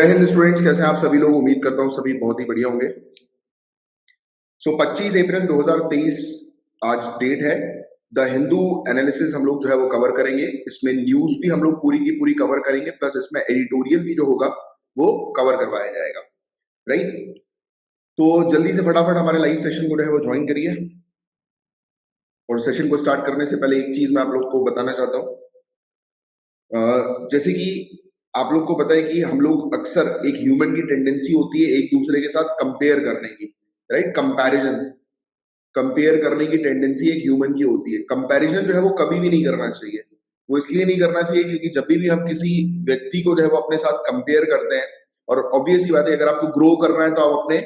जय हिंद स्टूडेंट्स, कैसे हैं आप सभी लोग। उम्मीद करता हूं सभी बहुत ही बढ़िया होंगे। 25 अप्रैल 2023 आज डेट है। द हिंदू एनालिसिस हम लोग जो है वो कवर करेंगे। इसमें न्यूज भी हम लोग पूरी की पूरी कवर करेंगे, प्लस इसमें एडिटोरियल भी जो होगा वो कवर करवाया जाएगा। राइट, तो जल्दी से फटाफट हमारे लाइव सेशन को जो है वो ज्वाइन करिए। और सेशन को स्टार्ट करने से पहले एक चीज मैं आप लोग को बताना चाहता हूँ। जैसे कि आप लोग को पता है कि हम लोग अक्सर, एक ह्यूमन की टेंडेंसी होती है एक दूसरे के साथ कंपेयर करने की। राइट, कंपैरिजन, कंपेयर करने की टेंडेंसी एक ह्यूमन की होती है। कंपैरिजन जो है वो कभी भी नहीं करना चाहिए। वो इसलिए नहीं करना चाहिए क्योंकि जब भी हम किसी व्यक्ति को जो है वो अपने साथ कंपेयर करते हैं, और ऑब्वियस ही बात है अगर आपको ग्रो करना है तो आप अपने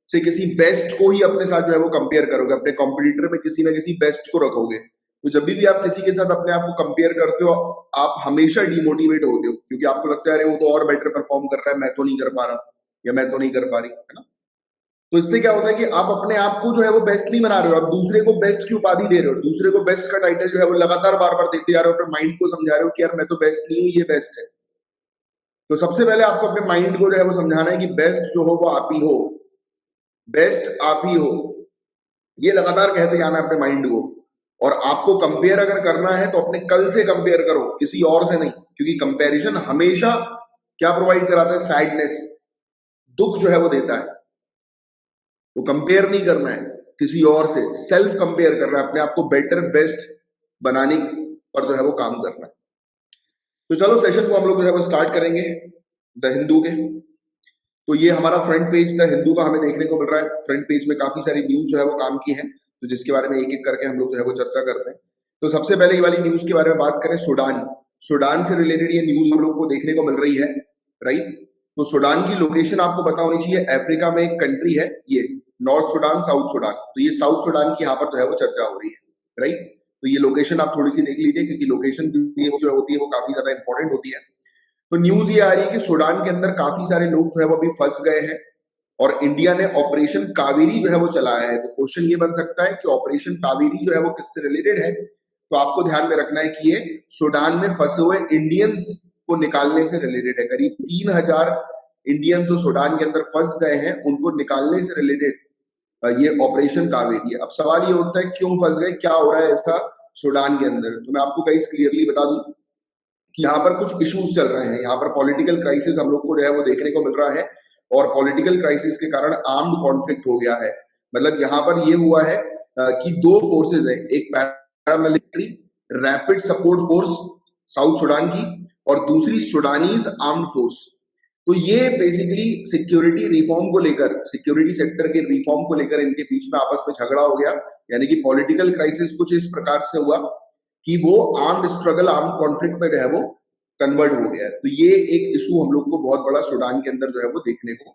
से किसी बेस्ट को ही अपने साथ जो है वो कंपेयर करोगे। अपने कॉम्पिटिटर में किसी ना किसी बेस्ट को रखोगे। तो जब भी आप किसी के साथ अपने आप को कंपेयर करते हो, आप हमेशा डिमोटिवेट होते हो, क्योंकि आपको लगता है अरे वो तो और बेटर परफॉर्म कर रहा है, मैं तो नहीं कर पा रहा, या मैं तो नहीं कर पा रही, है ना। तो इससे क्या होता है कि आप अपने आप को जो है वो बेस्ट नहीं बना रहे हो, आप दूसरे को बेस्ट की उपाधि दे रहे हो। दूसरे को बेस्ट का टाइटल जो है वो लगातार बार बार देते जा रहे हो, अपने माइंड को समझा रहे हो कि यार मैं तो बेस्ट नहीं हूं, ये बेस्ट है। तो सबसे पहले आपको अपने माइंड को जो है वो समझाना है कि बेस्ट जो हो वो आप ही हो, बेस्ट आप ही हो। ये लगातार कहते जाना है अपने माइंड को। और आपको कंपेयर अगर करना है तो अपने कल से कंपेयर करो, किसी और से नहीं, क्योंकि कंपैरिजन हमेशा क्या प्रोवाइड कराता है? सैडनेस, दुख जो है वो देता है। तो कंपेयर नहीं करना है किसी और से, सेल्फ कंपेयर करना है, अपने आप को बेटर बेस्ट बनाने पर जो है वो काम करना है। तो चलो सेशन को हम लोग जो है वो स्टार्ट करेंगे द हिंदू के। तो ये हमारा फ्रंट पेज द हिंदू का हमें देखने को मिल रहा है। फ्रंट पेज में काफी सारी न्यूज जो है वो काम की है, तो जिसके बारे में एक एक करके हम लोग जो है वो चर्चा करते हैं। तो सबसे पहले ये वाली न्यूज के बारे में बात करें, सूडान। सूडान से रिलेटेड ये न्यूज हम लोग को देखने को मिल रही है। राइट, तो सूडान की लोकेशन आपको पता होनी चाहिए। अफ्रीका में एक कंट्री है ये, नॉर्थ सूडान, साउथ सूडान। तो ये साउथ सूडान की यहाँ पर जो है वो चर्चा हो रही है। राइट, तो ये लोकेशन आप थोड़ी सी देख लीजिए, क्योंकि लोकेशन जो होती है वो काफी ज्यादा इंपॉर्टेंट होती है। तो न्यूज ये आ रही है कि सूडान के अंदर काफी सारे लोग जो है वो अभी फंस गए हैं, और इंडिया ने ऑपरेशन कावेरी जो है वो चलाया है। तो क्वेश्चन ये बन सकता है कि ऑपरेशन कावेरी जो है वो किससे रिलेटेड है। तो आपको ध्यान में रखना है कि ये सूडान में फंसे हुए इंडियंस को निकालने से रिलेटेड है। करीब 3000 इंडियंस जो सूडान के अंदर फंस गए हैं, उनको निकालने से रिलेटेड ये ऑपरेशन कावेरी है। अब सवाल ये उठता है क्यों फंस गए, क्या हो रहा है ऐसा सूडान के अंदर। तो मैं आपको कहीं क्लियरली बता दूं कि यहाँ पर कुछ इश्यूज चल रहे हैं। यहाँ पर पॉलिटिकल क्राइसिस हम लोग को जो है वो देखने को मिल रहा है, और पॉलिटिकल क्राइसिस के कारण आर्म्ड कॉन्फ्लिक्ट हो गया है। मतलब यहाँ पर ये हुआ है कि दो फोर्सेज है, एक paramilitary rapid support force south Sudan की, और दूसरी सूडानीज आर्म्ड फोर्स। तो ये बेसिकली सिक्योरिटी रिफॉर्म को लेकर, सिक्योरिटी सेक्टर के रिफॉर्म को लेकर इनके बीच में आपस में झगड़ा हो गया। यानी कि पॉलिटिकल क्राइसिस कुछ इस प्रकार से हुआ कि वो आर्म्ड स्ट्रगल, आर्म्ड कॉन्फ्लिक्ट में जो है वो कन्वर्ट हो गया है। तो ये एक इशू हम लोग को बहुत बड़ा सूडान के अंदर जो है वो देखने को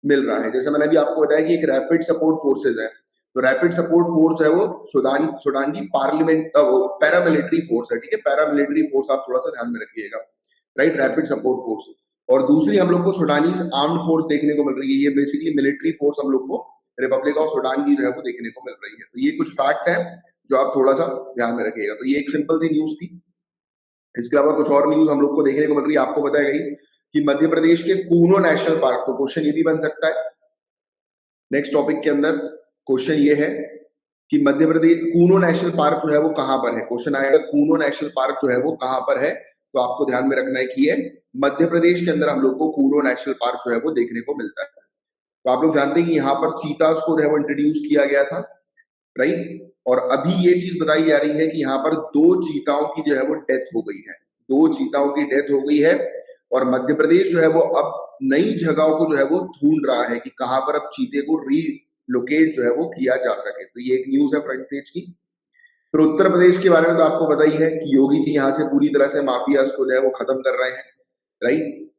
मिल रहा है। जैसे मैंने अभी आपको बताया कि एक रैपिड सपोर्ट फोर्सेज है, तो रैपिड सपोर्ट फोर्स है वो सूडान की पार्लियामेंट पैरामिलिट्री फोर्स है। ठीक है, पैरामिलिट्री फोर्स आप थोड़ा सा ध्यान में रखिएगा। Right, rapid support force. और दूसरी हम लोग को सूडानीज आर्म्ड फोर्स देखने को मिल रही है। ये बेसिकली मिलिट्री फोर्स हम लोग को रिपब्लिक ऑफ सूडान की जो है वो देखने को मिल रही है। तो ये कुछ फैक्ट है जो आप थोड़ा सा ध्यान में रखिएगा। तो ये एक सिंपल सी न्यूज थी। इसके अलावा कुछ और न्यूज हम लोग को देखने को मिल रही है। आपको पता है गाइस कि मध्य प्रदेश के कूनो नेशनल पार्क, तो क्वेश्चन ये भी बन सकता है नेक्स्ट टॉपिक के अंदर। क्वेश्चन ये है कि मध्य प्रदेश कूनो नेशनल पार्क जो है वो कहां पर है। क्वेश्चन आएगा कूनो नेशनल पार्क जो है वो कहां पर है। तो आपको ध्यान में रखना है कि ये मध्य प्रदेश के अंदर हम लोग को कूनो नेशनल पार्क जो है वो देखने को मिलता है। तो आप लोग जानते हैं कि यहाँ पर चीतास को जो है वो इंट्रोड्यूस किया गया था। राइट, और अभी ये चीज बताई जा रही है कि यहाँ पर 2 चीताओं की जो है वो डेथ हो गई है। 2 चीताओं की डेथ हो गई है, और मध्य प्रदेश जो है वो अब नई जगहों को जो है वो ढूंढ रहा है कि कहां पर अब चीते को रीलोकेट जो है वो किया जा सके। तो ये एक न्यूज है फ्रंट पेज की। फिर उत्तर प्रदेश के बारे में तो आपको पता ही है कि योगी जी यहाँ से पूरी तरह से माफियाज को जो है वो खत्म कर रहे हैं। राइट,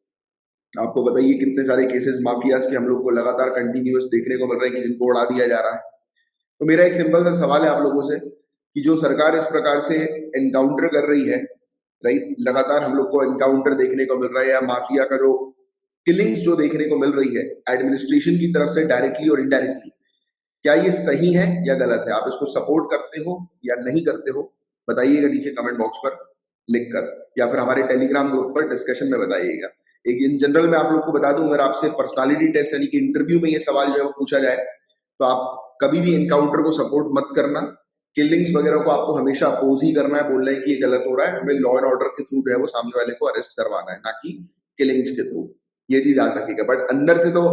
आपको बताइए कितने सारे केसेस माफियाज के हम लोग को लगातार कंटिन्यूअस देखने को मिल रहे हैं कि जिनको उड़ा दिया जा रहा है। तो मेरा एक सिंपल सा सवाल है आप लोगों से कि जो सरकार इस प्रकार से एनकाउंटर कर रही है, राइट, लगातार हम लोग को एनकाउंटर देखने को मिल रहा है, या माफिया का जो किलिंग्स जो देखने को मिल रही है एडमिनिस्ट्रेशन की तरफ से डायरेक्टली और इनडायरेक्टली, क्या ये सही है या गलत है? आप इसको सपोर्ट करते हो या नहीं करते हो? बताइएगा नीचे कमेंट बॉक्स पर लिखकर, या फिर हमारे टेलीग्राम ग्रुप पर डिस्कशन में बताइएगा। एक इन जनरल मैं आप लोग को बता दूं, अगर आपसे पर्सनालिटी टेस्ट यानी कि इंटरव्यू में ये सवाल जो है वो पूछा जाए, तो आप कभी भी एनकाउंटर को सपोर्ट मत करना। किलिंग्स वगैरह को आपको हमेशा अपोज ही करना है, बोलना है कि ये गलत हो रहा है, हमें लॉ एंड ऑर्डर के थ्रू जो है वो सामने वाले को अरेस्ट करवाना है, ना कि किलिंग्स के थ्रू। ये चीज याद रखिएगा। बट अंदर से तो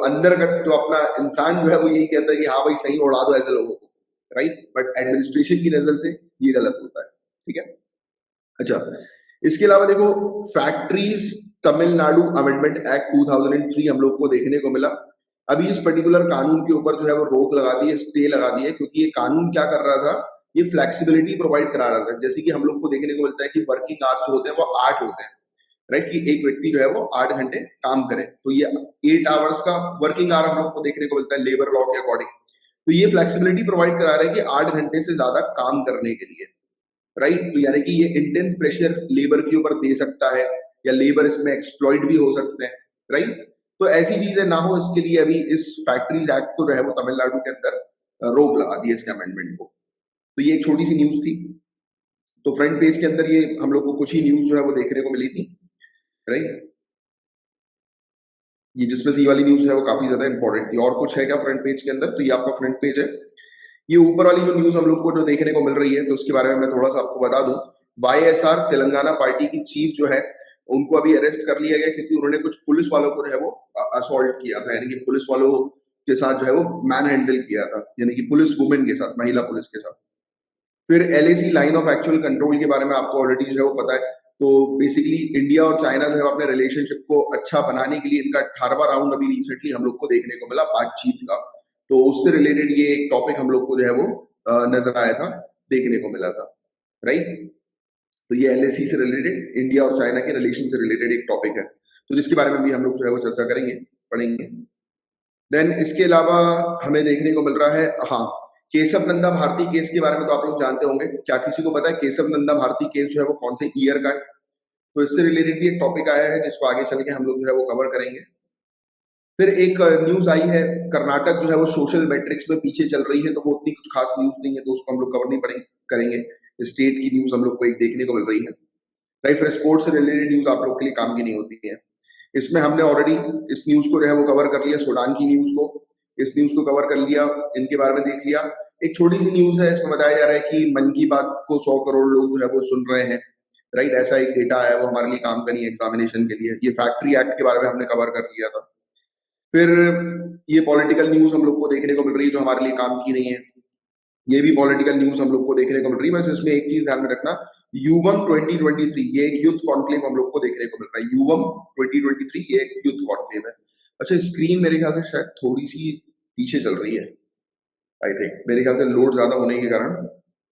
अंदर का जो अपना इंसान जो है वो यही कहता है कि हाँ भाई सही उड़ा दो ऐसे लोगों को, राइट। बट एडमिनिस्ट्रेशन की नजर से ये गलत होता है, ठीक है। अच्छा, इसके अलावा देखो, फैक्ट्रीज तमिलनाडु अमेंडमेंट एक्ट 2003 हम लोग को देखने को मिला। अभी इस पर्टिकुलर कानून के ऊपर जो है वो रोक लगा दी है, स्टे लगा दी है, क्योंकि ये कानून क्या कर रहा था, ये फ्लेक्सिबिलिटी प्रोवाइड करा रहा था। जैसे कि हम लोग को देखने को मिलता है कि वर्किंग आवर्स जो होते हैं वो 8 होते हैं, राइट, कि एक व्यक्ति जो है वो 8 घंटे काम करे, तो ये 8 आवर्स का वर्किंग आवर हम लोग को देखने को मिलता है लेबर लॉ के अकॉर्डिंग। तो ये फ्लेक्सिबिलिटी प्रोवाइड करा रहा है कि 8 घंटे से ज्यादा काम करने के लिए, राइट। तो यानी कि ये इंटेंस प्रेशर लेबर के ऊपर दे सकता है, या लेबर इसमें एक्सप्लॉइट भी हो सकते हैं, राइट। तो ऐसी चीजें ना हो, इसके लिए अभी इस फैक्ट्रीज एक्ट को जो है वो तमिलनाडु के अंदर रोक लगा दी है, इसके अमेंडमेंट को। तो ये एक छोटी सी न्यूज थी। तो फ्रंट पेज के अंदर ये हम लोग को कुछ ही न्यूज जो है वो देखने को मिली थी, राइट। ये जिसमें से ये वाली न्यूज है वो काफी ज्यादा इंपॉर्टेंट थी। और कुछ है क्या फ्रंट पेज के अंदर? तो ये आपका फ्रंट पेज है। ये ऊपर वाली जो न्यूज हम लोग को जो देखने को मिल रही है, तो उसके बारे में मैं थोड़ा सा आपको बता दूं। वाईएसआर तेलंगाना पार्टी की चीफ जो है, उनको अभी अरेस्ट कर लिया गया, क्योंकि उन्होंने कुछ पुलिस वालों को जो है वो असॉल्ट किया था, यानी कि पुलिस वालों के साथ जो है वो मैन हैंडल किया था, यानी कि पुलिस वुमेन के साथ, महिला पुलिस के साथ। फिर LAC line of actual control के बारे में आपको ऑलरेडी जो है वो पता है। तो बेसिकली इंडिया और चाइना जो है अपने रिलेशनशिप को अच्छा बनाने के लिए इनका 18वां राउंड अभी रिसेंटली हम लोग को देखने को मिला बातचीत का। तो उससे रिलेटेड ये एक टॉपिक हम लोग को जो है वो नजर आया था, देखने को मिला था, राइट। तो ये एलएसी से रिलेटेड, इंडिया और चाइना के रिलेशन से रिलेटेड एक टॉपिक है, तो जिसके बारे में भी हम लोग जो है वो चर्चा करेंगे, पढ़ेंगे। देन इसके अलावा हमें देखने को मिल रहा है, हाँ, केशव नंदा भारती केस के बारे में तो आप लोग जानते होंगे। क्या किसी को पता है केशव नंदा भारती केस जो है वो कौन से ईयर का है? तो इससे रिलेटेड भी एक टॉपिक आया है, जिसको आगे चल के हम लोग जो है वो कवर करेंगे। फिर एक न्यूज आई है, कर्नाटक जो है वो सोशल मैट्रिक्स में पीछे चल रही है, तो वो उतनी कुछ खास न्यूज नहीं है, तो उसको हम लोग कवर नहीं पड़ेंगे करेंगे। स्टेट की न्यूज हम लोग को एक देखने को मिल रही है, राइट। फिर स्पोर्ट्स से रिलेटेड न्यूज आप लोग के लिए काम की नहीं होती है। इसमें हमने ऑलरेडी इस न्यूज को जो है वो कवर कर लिया, सूडान की न्यूज को, इस न्यूज को कवर कर लिया, इनके बारे में देख लिया। एक छोटी सी न्यूज है, इसमें बताया जा रहा है कि मन की बात को 100 करोड़ लोग जो है वो सुन रहे हैं, राइट। ऐसा एक डेटा है, वो हमारे लिए काम करी है एग्जामिनेशन के लिए। ये फैक्ट्री एक्ट के बारे में हमने कवर कर लिया था। फिर ये पॉलिटिकल न्यूज हम लोग को देखने को मिल रही है, जो हमारे लिए काम की नहीं है। ये भी पॉलिटिकल न्यूज हम लोग को देखने को मिल रही है। बस इसमें एक चीज ध्यान में रखना, युवम 2023 ये एक यूथ कॉन्क्लेव हम लोग को देखने को मिल रहा है। युवम 2023 ये एक यूथ कॉन्क्लेव है। अच्छा, स्क्रीन मेरे ख्याल से शायद थोड़ी सी पीछे चल रही है, आई थिंक मेरे ख्याल से लोड ज्यादा होने के कारण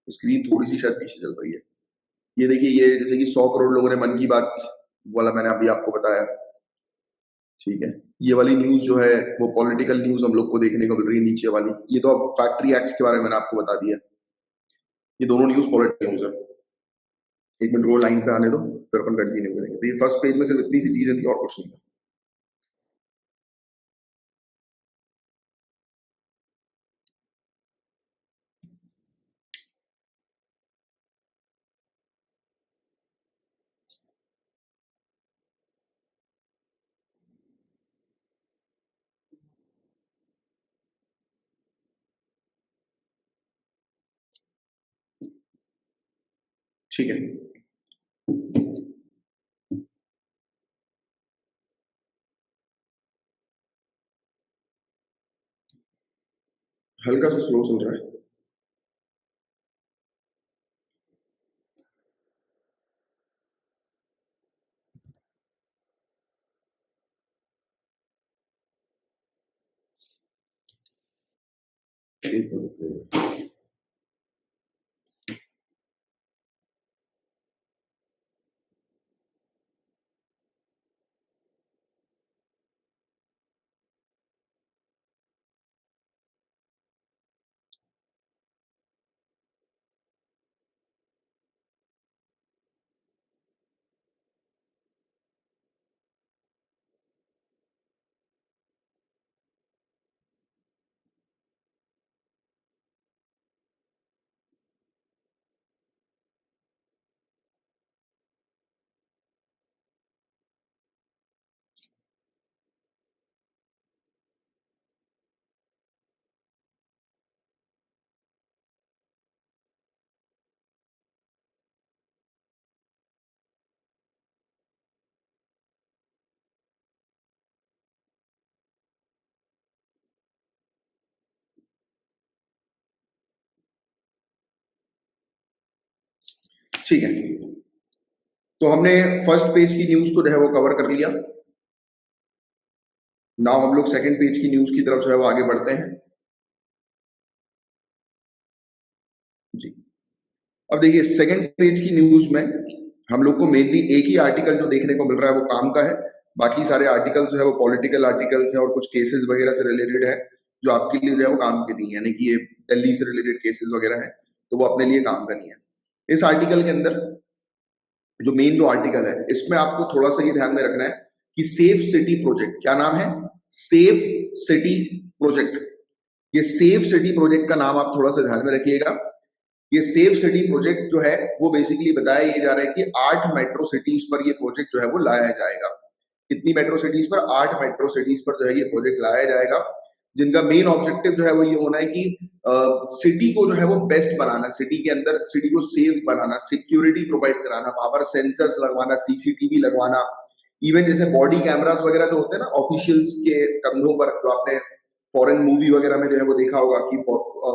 स्क्रीन थोड़ी सी शायद पीछे चल रही है। ये देखिए, ये जैसे कि 100 करोड़ लोगों ने मन की बात वाला मैंने अभी आपको बताया, ठीक है। ये वाली न्यूज जो है वो पॉलिटिकल न्यूज हम लोग को देखने को मिल रही है, नीचे वाली। ये तो अब फैक्ट्री एक्ट्स के बारे में मैंने आपको बता दिया। ये दोनों न्यूज पॉलिटिकल न्यूज है। एक मिनट वो लाइन पे आने दो, फिर अपन कंटिन्यू करेंगे। तो ये फर्स्ट पेज में सिर्फ इतनी सी चीजें थी, और कुछ नहीं था। ठीक है, हल्का सा स्लो चल रहा है। एक मिनट। ठीक है, तो हमने फर्स्ट पेज की न्यूज को जो है वो कवर कर लिया। नाउ हम लोग सेकंड पेज की न्यूज की तरफ जो है वो आगे बढ़ते हैं जी। अब देखिए सेकंड पेज की न्यूज में हम लोग को मेनली एक ही आर्टिकल जो देखने को मिल रहा है वो काम का है, बाकी सारे आर्टिकल जो है वो पॉलिटिकल आर्टिकल्स है और कुछ केसेस वगैरह से रिलेटेड है जो आपके लिए जो है वो काम के नहीं है, यानी कि ये दिल्ली से रिलेटेड केसेस वगैरह है तो वो अपने लिए काम का नहीं है। इस आर्टिकल के अंदर जो मेन जो आर्टिकल है इसमें आपको थोड़ा सा ये ध्यान में रखना है कि सेफ सिटी प्रोजेक्ट, क्या नाम है? Safe city project. ये सेफ सिटी प्रोजेक्ट का नाम आप थोड़ा सा ध्यान में रखिएगा। ये सेफ सिटी प्रोजेक्ट जो है वो बेसिकली बताया ये जा रहा है कि 8 मेट्रो सिटीज पर ये प्रोजेक्ट जो है वो लाया जाएगा। कितनी मेट्रो सिटीज पर? 8 मेट्रो सिटीज पर जो है ये प्रोजेक्ट लाया जाएगा, जिनका मेन ऑब्जेक्टिव जो है वो ये होना है कि सिटी को जो है वो बेस्ट बनाना, सिटी के अंदर सिटी को सेफ बनाना, सिक्योरिटी प्रोवाइड कराना, वहां पर सेंसर्स लगवाना, सीसीटीवी लगवाना, इवन जैसे बॉडी कैमरास वगैरह जो होते हैं ना ऑफिशियल्स के कंधों पर, जो आपने फॉरेन मूवी वगैरह में जो है वो देखा होगा कि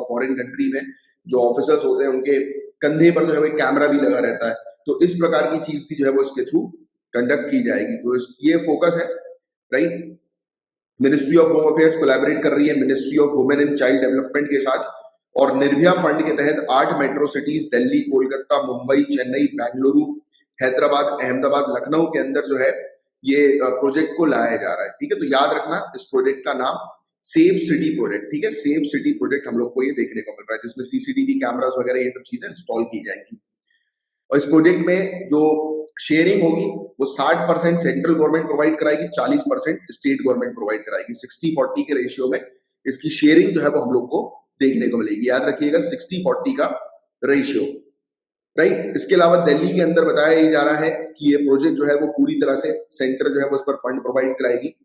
फॉरेन कंट्री में जो ऑफिसर्स होते हैं उनके कंधे पर जो है वो एक कैमरा भी लगा रहता है, तो इस प्रकार की चीज भी जो है वो इसके थ्रू कंडक्ट की जाएगी। तो ये फोकस है, right. Ministry of home affairs collaborate कर रही है ministry of women and child development के साथ, और निर्भया फंड के तहत 8 मेट्रो सिटीज दिल्ली, कोलकाता, मुंबई, चेन्नई, बेंगलुरु, हैदराबाद, अहमदाबाद, लखनऊ के अंदर जो है ये प्रोजेक्ट को लाया जा रहा है। ठीक है, तो याद रखना इस प्रोजेक्ट का नाम सेफ सिटी प्रोजेक्ट। ठीक है, सेफ सिटी प्रोजेक्ट हम लोग को ये देखने को मिल रहा है, जिसमें सीसीटीवी कैमरास वगैरह ये सब चीजें इंस्टॉल की जाएंगी। और इस प्रोजेक्ट में जो शेयरिंग होगी वो 60% सेंट्रल गवर्नमेंट प्रोवाइड कराएगी, 40% स्टेट गवर्नमेंट प्रोवाइड कराएगी। 60-40 के रेशियो में इसकी शेयरिंग जो है वो हम लोग को देखने को मिलेगी। याद रखिएगा 60-40 का रेशियो, राइट। इसके अलावा दिल्ली के अंदर बताया जा रहा है कि ये प्रोजेक्ट जो है वो पूरी तरह से सेंटर जो है वो उस पर फंड प्रोवाइड कराएगी।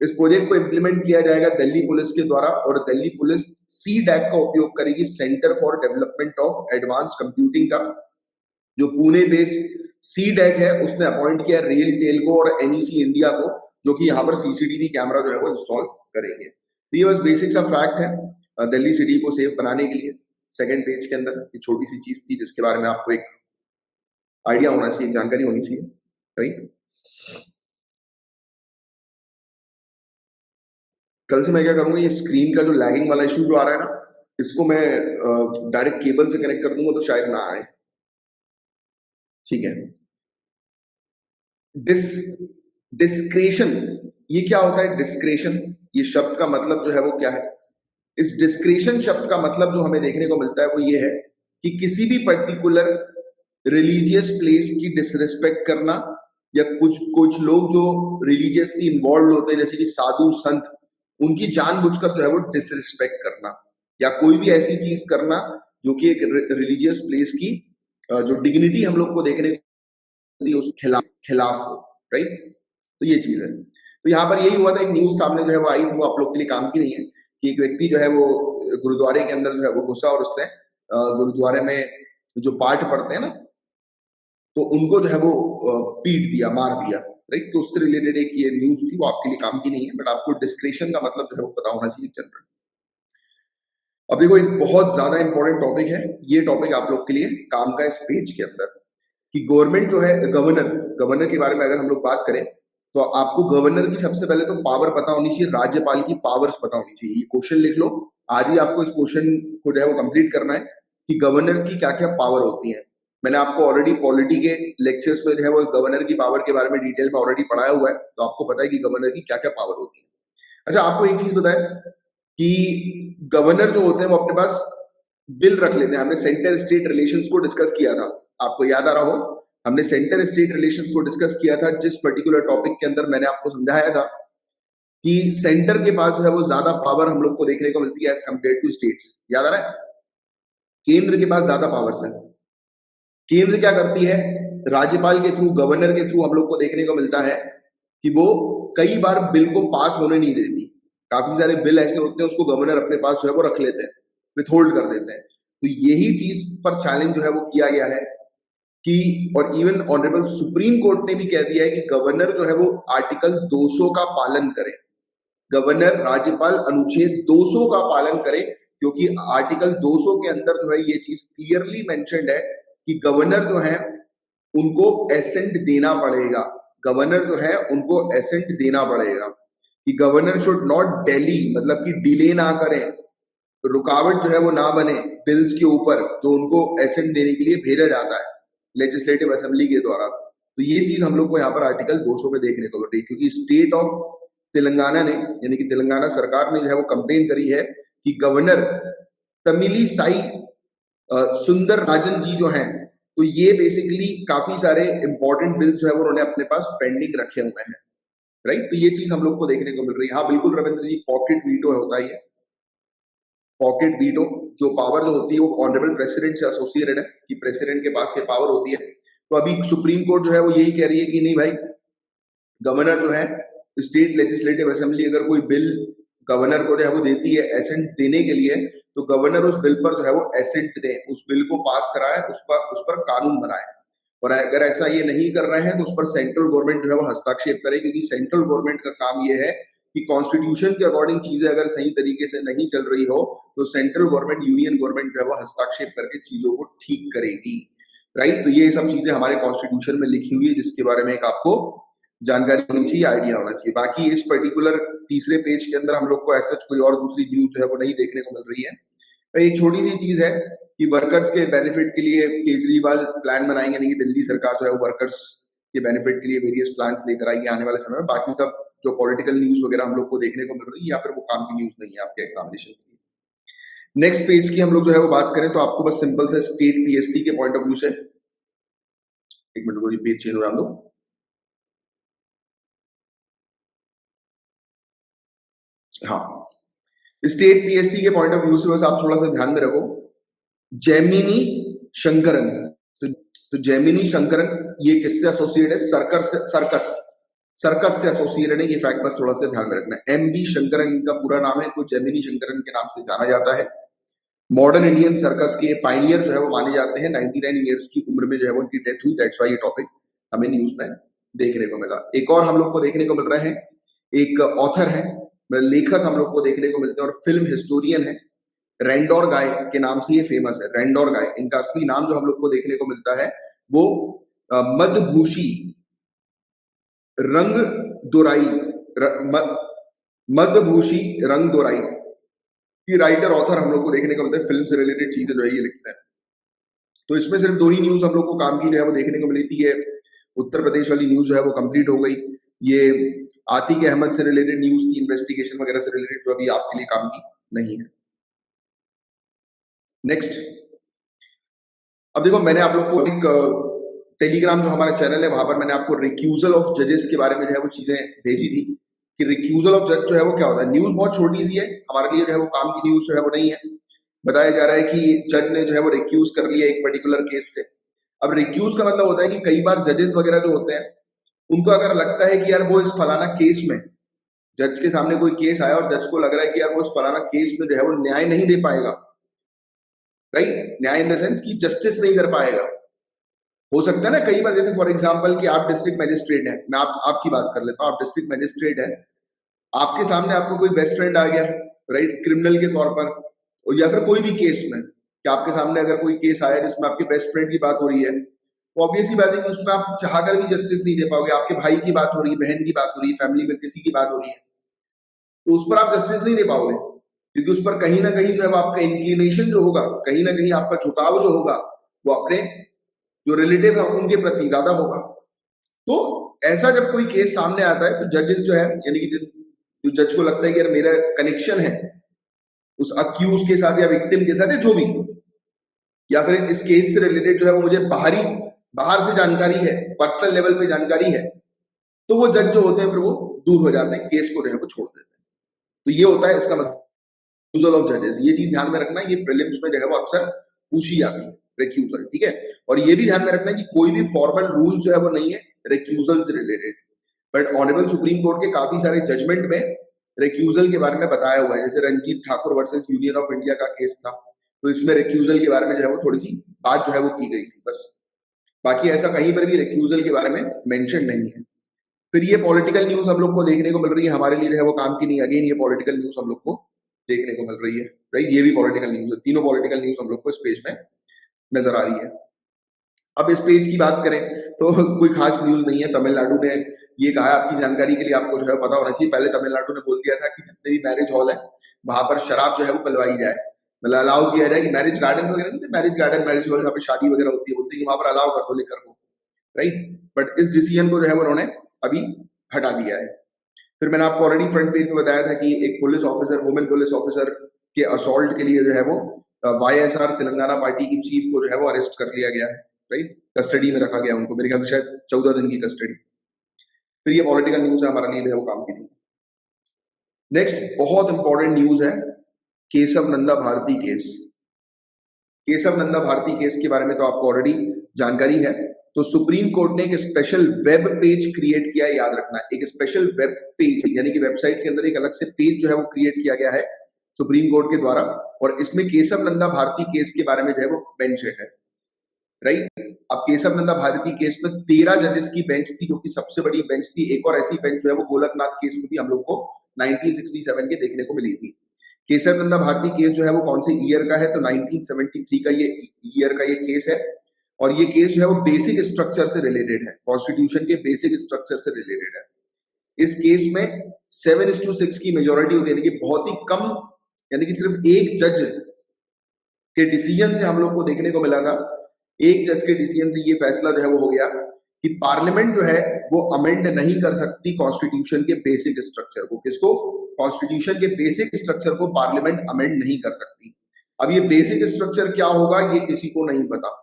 इस प्रोजेक्ट को इंप्लीमेंट किया जाएगा दिल्ली पुलिस के द्वारा, और दिल्ली पुलिस CDAC का उपयोग करेगी, centre for development of advance computing का। जो पुणे बेस्ड CDAC है उसने अपॉइंट किया रेल टेल को और NEC इंडिया को, जो कि यहाँ पर CCTV कैमरा जो है वो इंस्टॉल करेंगे। तो ये बस बेसिक सा फैक्ट है दिल्ली सिटी को सेफ बनाने के लिए। सेकंड पेज के अंदर ये छोटी सी चीज थी जिसके बारे में आपको एक आइडिया होना चाहिए, जानकारी होनी चाहिए, राइट। कल से मैं क्या करूंगा, ये स्क्रीन का जो लैगिंग वाला इशू जो आ रहा है ना, इसको मैं डायरेक्ट केबल से कनेक्ट कर दूंगा तो शायद ना आए। ठीक है। डिस डिस्क्रेशन, ये क्या होता है? डिस्क्रेशन, ये शब्द का मतलब जो है वो क्या है? इस डिस्क्रेशन शब्द का मतलब जो हमें देखने को मिलता है वो ये है कि किसी भी पर्टिकुलर रिलीजियस प्लेस की डिसरिस्पेक्ट करना, या कुछ कुछ लोग जो रिलीजियसली इन्वॉल्व होते हैं जैसे कि साधु संत, उनकी जानबूझकर जो है वो डिसरिस्पेक्ट करना, या कोई भी ऐसी चीज करना जो कि एक रिलीजियस प्लेस की जो डिग्निटी हम लोग को देखने को उस खिलाफ खिलाफ हो, राइट। तो ये चीज है। तो यहाँ पर यही हुआ था, एक न्यूज सामने जो है वो आई थी, वो आप लोग के लिए काम की नहीं है, कि एक व्यक्ति जो है वो गुरुद्वारे के अंदर जो है वो घुसा और उसने गुरुद्वारे में जो पाठ पढ़ते हैं ना, तो उनको जो है वो पीट दिया, मार दिया, राइट। तो उससे रिलेटेड एक ये न्यूज थी, वो आपके लिए काम की नहीं है, बट आपको डिस्क्रिप्शन का मतलब जो है वो पता होना चाहिए जनरल। अब देखो एक बहुत ज्यादा इंपॉर्टेंट टॉपिक है, ये टॉपिक आप लोग के लिए काम का इस पेज के अंदर, कि गवर्नमेंट जो है गवर्नर गवर्नर के बारे में अगर हम लोग बात करें तो आपको गवर्नर की सबसे पहले तो पावर पता होनी चाहिए, राज्यपाल की पावर्स पता होनी चाहिए। ये क्वेश्चन लिख लो, आज ही आपको इस क्वेश्चन को जो है वो कंप्लीट करना है कि गवर्नर्स की क्या क्या पावर होती है। मैंने आपको ऑलरेडी पॉलिटी के लेक्चर्स में जो है वो गवर्नर की पावर के बारे में डिटेल में ऑलरेडी पढ़ाया हुआ है, तो आपको पता है कि गवर्नर की क्या क्या पावर होती है। अच्छा, आपको एक चीज बताए कि गवर्नर जो होते हैं वो अपने पास बिल रख लेते हैं। हमने सेंटर स्टेट रिलेशंस को डिस्कस किया था, आपको याद आ रहा हो, हमने सेंटर स्टेट रिलेशंस को डिस्कस किया था, जिस पर्टिकुलर टॉपिक के अंदर मैंने आपको समझाया था कि सेंटर के पास जो है वो ज्यादा पावर हम लोग को देखने को मिलती है एज कंपेयर टू स्टेट्स। याद आ रहा है? केंद्र के पास ज्यादा पावर्स है। केंद्र क्या करती है? राज्यपाल के थ्रू, गवर्नर के थ्रू हम लोग को देखने को मिलता है कि वो कई बार बिल को पास होने नहीं देती। काफी सारे बिल ऐसे होते हैं उसको गवर्नर अपने पास जो है वो रख लेते हैं, विथहोल्ड कर देते हैं। तो यही चीज पर चैलेंज जो है वो किया गया है कि, और इवन ऑनरेबल सुप्रीम कोर्ट ने भी कह दिया है कि गवर्नर जो है वो आर्टिकल 200 का पालन करे। गवर्नर, राज्यपाल अनुच्छेद 200 का पालन करे, क्योंकि आर्टिकल 200 के अंदर जो है ये चीज क्लियरली मेंशन्ड है कि गवर्नर जो है उनको एसेंट देना पड़ेगा, गवर्नर जो है उनको एसेंट देना पड़ेगा, कि गवर्नर शुड नॉट डेली, मतलब कि डिले ना करें, रुकावट जो है वो ना बने बिल्स के ऊपर जो उनको एसेंट देने के लिए भेजा जाता है लेजिस्लेटिव असेंबली के द्वारा। तो ये चीज हम लोग को यहाँ पर आर्टिकल 200 पे देखने को मिल रही है, क्योंकि स्टेट ऑफ तेलंगाना ने, यानी कि तेलंगाना सरकार ने जो है वो कंप्लेन करी है कि गवर्नर तमिली साई सुंदर राजन जी जो हैं, तो ये बेसिकली काफी सारे इंपॉर्टेंट बिल्स जो है वो उन्होंने अपने पास पेंडिंग रखे हुए हैं, राइट। तो ये चीज हम लोग को देखने को मिल रही है। हाँ बिल्कुल रविंद्र जी, पॉकेट वीटो होता ही है, पॉकेट वीटो जो पावर जो होती है वो ऑनरेबल प्रेसिडेंट से एसोसिएटेड है, कि प्रेसिडेंट के पास ये पावर होती है। तो अभी सुप्रीम कोर्ट जो है वो यही कह रही है कि नहीं भाई, गवर्नर जो है, स्टेट लेजिस्लेटिव असेंबली अगर कोई बिल गवर्नर को जो है वो देती है एसेंट देने के लिए, तो गवर्नर उस बिल पर जो है वो एसेंट दे, उस बिल को पास कराए, उस पर कानून बनाए। और अगर ऐसा ये नहीं कर रहे हैं तो उस पर सेंट्रल गवर्नमेंट जो है वो हस्तक्षेप करे, क्योंकि सेंट्रल गवर्नमेंट का काम ये है कि कॉन्स्टिट्यूशन के अकॉर्डिंग चीजें अगर सही तरीके से नहीं चल रही हो तो सेंट्रल गवर्नमेंट, यूनियन गवर्नमेंट जो है वो हस्तक्षेप करके चीजों को ठीक करेगी, राइट। तो ये सब चीजें हमारे कॉन्स्टिट्यूशन में लिखी हुई है, जिसके बारे में एक आपको जानकारी होनी चाहिए, आइडिया होना चाहिए। बाकी इस पर्टिकुलर तीसरे पेज के अंदर हम लोग को ऐसा कोई और दूसरी न्यूज जो है वो नहीं देखने को मिल रही है। तो एक छोटी सी चीज है कि वर्कर्स के बेनिफिट के लिए केजरीवाल प्लान बनाएंगे, नहीं कि दिल्ली सरकार जो है वो वर्कर्स के बेनिफिट के लिए वेरियस प्लान्स लेकर आएगी आने वाले समय में। बाकी सब जो पॉलिटिकल न्यूज वगैरह हम लोग को देखने को मिल रही है, या फिर वो काम की न्यूज नहीं है आपके एग्जामिनेशन के लिए। नेक्स्ट पेज की हम लोग जो है वो बात करें तो आपको बस सिंपल से स्टेट पीएससी के पॉइंट ऑफ व्यू से, एक मिनट को पेज चेंज हो रहा हम लोग, हाँ, स्टेट पीएससी के पॉइंट ऑफ व्यू से बस आप थोड़ा सा ध्यान में रखो, जैमिनी शंकरन। तो जैमिनी शंकरन ये किससे एसोसिएट है? सर्कस सर्कस से एसोसिएटेड है, ये फैक्ट बस थोड़ा सा ध्यान में रखना है। एम बी शंकरन इनका पूरा नाम है, इनको जैमिनी शंकरन के नाम से जाना जाता है। मॉडर्न इंडियन सर्कस के पाइनियर जो है वो माने जाते हैं। 99 ईयर्स की उम्र में जो है वो उनकी डेथ हुई, दैट्स व्हाई ये टॉपिक हमें न्यूज में देखने को मिला। एक और हम लोग को देखने को मिल रहे हैं, एक ऑथर है, लेखक हम लोग को देखने को मिलते हैं और फिल्म हिस्टोरियन है, रेंडोर गाय के नाम से ये फेमस है। रेंडोर गाय, इनका असली नाम जो हम लोग को देखने को मिलता है वो मदभूषी रंग दोराई, मदभूषी रंग दोराई की राइटर ऑथर हम लोग को देखने को मिलता है। फिल्म से रिलेटेड चीजें जो है ये लिखते हैं। तो इसमें सिर्फ दो ही न्यूज हम लोग को काम की जो है वो देखने को मिली थी। ये उत्तर प्रदेश वाली न्यूज जो है वो कंप्लीट हो गई। ये आतिक अहमद से रिलेटेड न्यूज थी, इन्वेस्टिगेशन वगैरह से रिलेटेड, जो अभी आपके लिए काम की नहीं है। नेक्स्ट, अब देखो मैंने आप लोग को एक टेलीग्राम जो हमारा चैनल है वहां पर मैंने आपको रिक्यूजल ऑफ जजेस के बारे में जो है वो चीजें भेजी थी कि रिक्यूजल ऑफ जज जो है वो क्या होता है। न्यूज बहुत छोटी सी है, हमारे लिए जो है वो काम की न्यूज जो है वो नहीं है। बताया जा रहा है कि जज ने जो है वो रिक्यूज कर लिया एक पर्टिकुलर केस से। अब रिक्यूज का मतलब होता है कि कई बार जजेस वगैरह जो होते हैं उनको अगर लगता है कि यार वो इस फलाना केस में, जज के सामने कोई केस आया और जज को लग रहा है कि यार वो इस फलाना केस में जो है वो न्याय नहीं दे पाएगा, राइट, न्याय इन द सेंस कि जस्टिस नहीं कर पाएगा। हो सकता है ना कई बार, जैसे फॉर एग्जांपल कि आप डिस्ट्रिक्ट मैजिस्ट्रेट हैं, मैं आपकी बात कर लेता हूं, आप डिस्ट्रिक्ट मैजिस्ट्रेट हैं, आपके सामने आपको कोई बेस्ट फ्रेंड आ गया, राइट, क्रिमिनल के तौर पर, या फिर कोई भी केस में, कि आपके सामने अगर कोई केस आया जिसमें आपके बेस्ट फ्रेंड की बात हो रही है, तो ऑब्वियस ही बात है कि उसमें आप चाहकर भी जस्टिस नहीं दे पाओगे। आपके भाई की बात हो रही है, बहन की बात हो रही है, फैमिली में किसी की बात हो रही है, तो उस पर आप जस्टिस नहीं दे पाओगे, क्योंकि उस पर कहीं ना कहीं जो है आपका इंक्लिनेशन जो होगा, कहीं ना कहीं आपका झुकाव जो होगा वो अपने जो रिलेटिव है उनके प्रति ज्यादा होगा। तो ऐसा जब कोई केस सामने आता है तो जजेस जो है, यानी कि जो जज को लगता है कि यार मेरा कनेक्शन है उस अक्यूज के साथ या विक्टिम के साथ, या जो भी, या फिर इस केस से रिलेटेड जो है वो मुझे बाहर से जानकारी है, पर्सनल लेवल पे जानकारी है, तो वो जज जो होते हैं फिर वो दूर हो जाते हैं, केस को जो है वो छोड़ देते हैं। तो ये होता है इसका मतलब रिक्यूजल ऑफ जजेस। ये चीज ध्यान में रखना, ये प्रीलिम्स में जो है वो अक्सर पूछी जाती है, रिक्यूजल, ठीक है। और ये भी ध्यान में रखना कि कोई भी फॉर्मल रूल जो है वो नहीं है रिक्यूजल से related, but honourable supreme court के काफी सारे जजमेंट में रिक्यूजल के बारे में बताया हुआ है। जैसे Ranjeet Thakur versus Union of India का केस था, तो इसमें रिक्यूजल के बारे में जो है वो थोड़ी सी बात जो है वो की गई थी, बस। बाकी ऐसा कहीं पर भी रिक्यूजल के बारे में मेंशन नहीं है। फिर ये पॉलिटिकल न्यूज हम लोग को देखने को मिल रही है, हमारे लिए जो है वो काम की नहीं। अगेन ये पॉलिटिकल न्यूज हम लोग को देखने को मिल रही है, राइट, ये भी पॉलिटिकल न्यूज है। तीनों पॉलिटिकल न्यूज हम लोग को इस पेज में नजर आ रही है। अब इस पेज की बात करें तो कोई खास न्यूज नहीं है। तमिलनाडु ने ये कहा है, आपकी जानकारी के लिए आपको जो है पता होना चाहिए, पहले तमिलनाडु ने बोल दिया था कि जितने भी मैरिज हॉल है वहां पर शराब जो है वो पिलवाई जाए, मतलब अलाउ किया जाए कि मैरिज गार्डन वगैरह नहीं, मैरिज गार्डन मैरिज हॉल जहाँ पे शादी वगैरह होती है, बोलते हैं कि वहां पर अलाउ कर दो लेकर को, राइट। बट इस डिसीजन को जो है उन्होंने अभी हटा दिया है। फिर मैंने आपको ऑलरेडी फ्रंट पेज पे बताया था कि एक police officer, women police officer के असॉल्ट के लिए जो है वो वाईएसआर तेलंगाना पार्टी की चीफ को जो है वो अरेस्ट कर लिया गया है, राइट। कस्टडी में रखा गया उनको, मेरे ख्याल से शायद 14 दिन की कस्टडी। फिर ये पॉलिटिकल न्यूज है, हमारे लिए जो है वो काम की नहीं। नेक्स्ट बहुत इंपॉर्टेंट न्यूज है, केशव नंदा भारती केस। केशव नंदा भारती केस के बारे में तो आपको ऑलरेडी जानकारी है। तो सुप्रीम कोर्ट ने एक स्पेशल वेब पेज क्रिएट किया है, याद रखना, एक स्पेशल वेब पेज यानी कि वेबसाइट के अंदर एक अलग से पेज जो है वो क्रिएट किया गया है सुप्रीम कोर्ट के द्वारा, और इसमें केशव नंदा भारती केस के बारे में जो है वो बेंच है, राइट। अब केशव नंदा भारती केस में 13 जजेस की बेंच थी, जो कि सबसे बड़ी बेंच थी। एक और ऐसी बेंच जो है वो गोलकनाथ केस में भी हम लोग को 1967 के देखने को मिली थी। केशव नंदा भारती केस जो है वो कौन से ईयर का है, तो 1973 का ये ईयर का ये केस है। और ये केस जो है वो बेसिक स्ट्रक्चर से रिलेटेड है, कॉन्स्टिट्यूशन के बेसिक स्ट्रक्चर से रिलेटेड है। इस केस में 7:6 की मेजोरिटी होती है, यानी कि बहुत ही कम, यानी कि सिर्फ एक जज के डिसीजन से हम लोग को देखने को मिला था, एक जज के डिसीजन से ये फैसला जो है वो हो गया कि पार्लियामेंट जो है वो अमेंड नहीं कर सकती कॉन्स्टिट्यूशन के बेसिक स्ट्रक्चर को। किसको? कॉन्स्टिट्यूशन के बेसिक स्ट्रक्चर को पार्लियामेंट अमेंड नहीं कर सकती। अब ये बेसिक स्ट्रक्चर क्या होगा ये किसी को नहीं पता।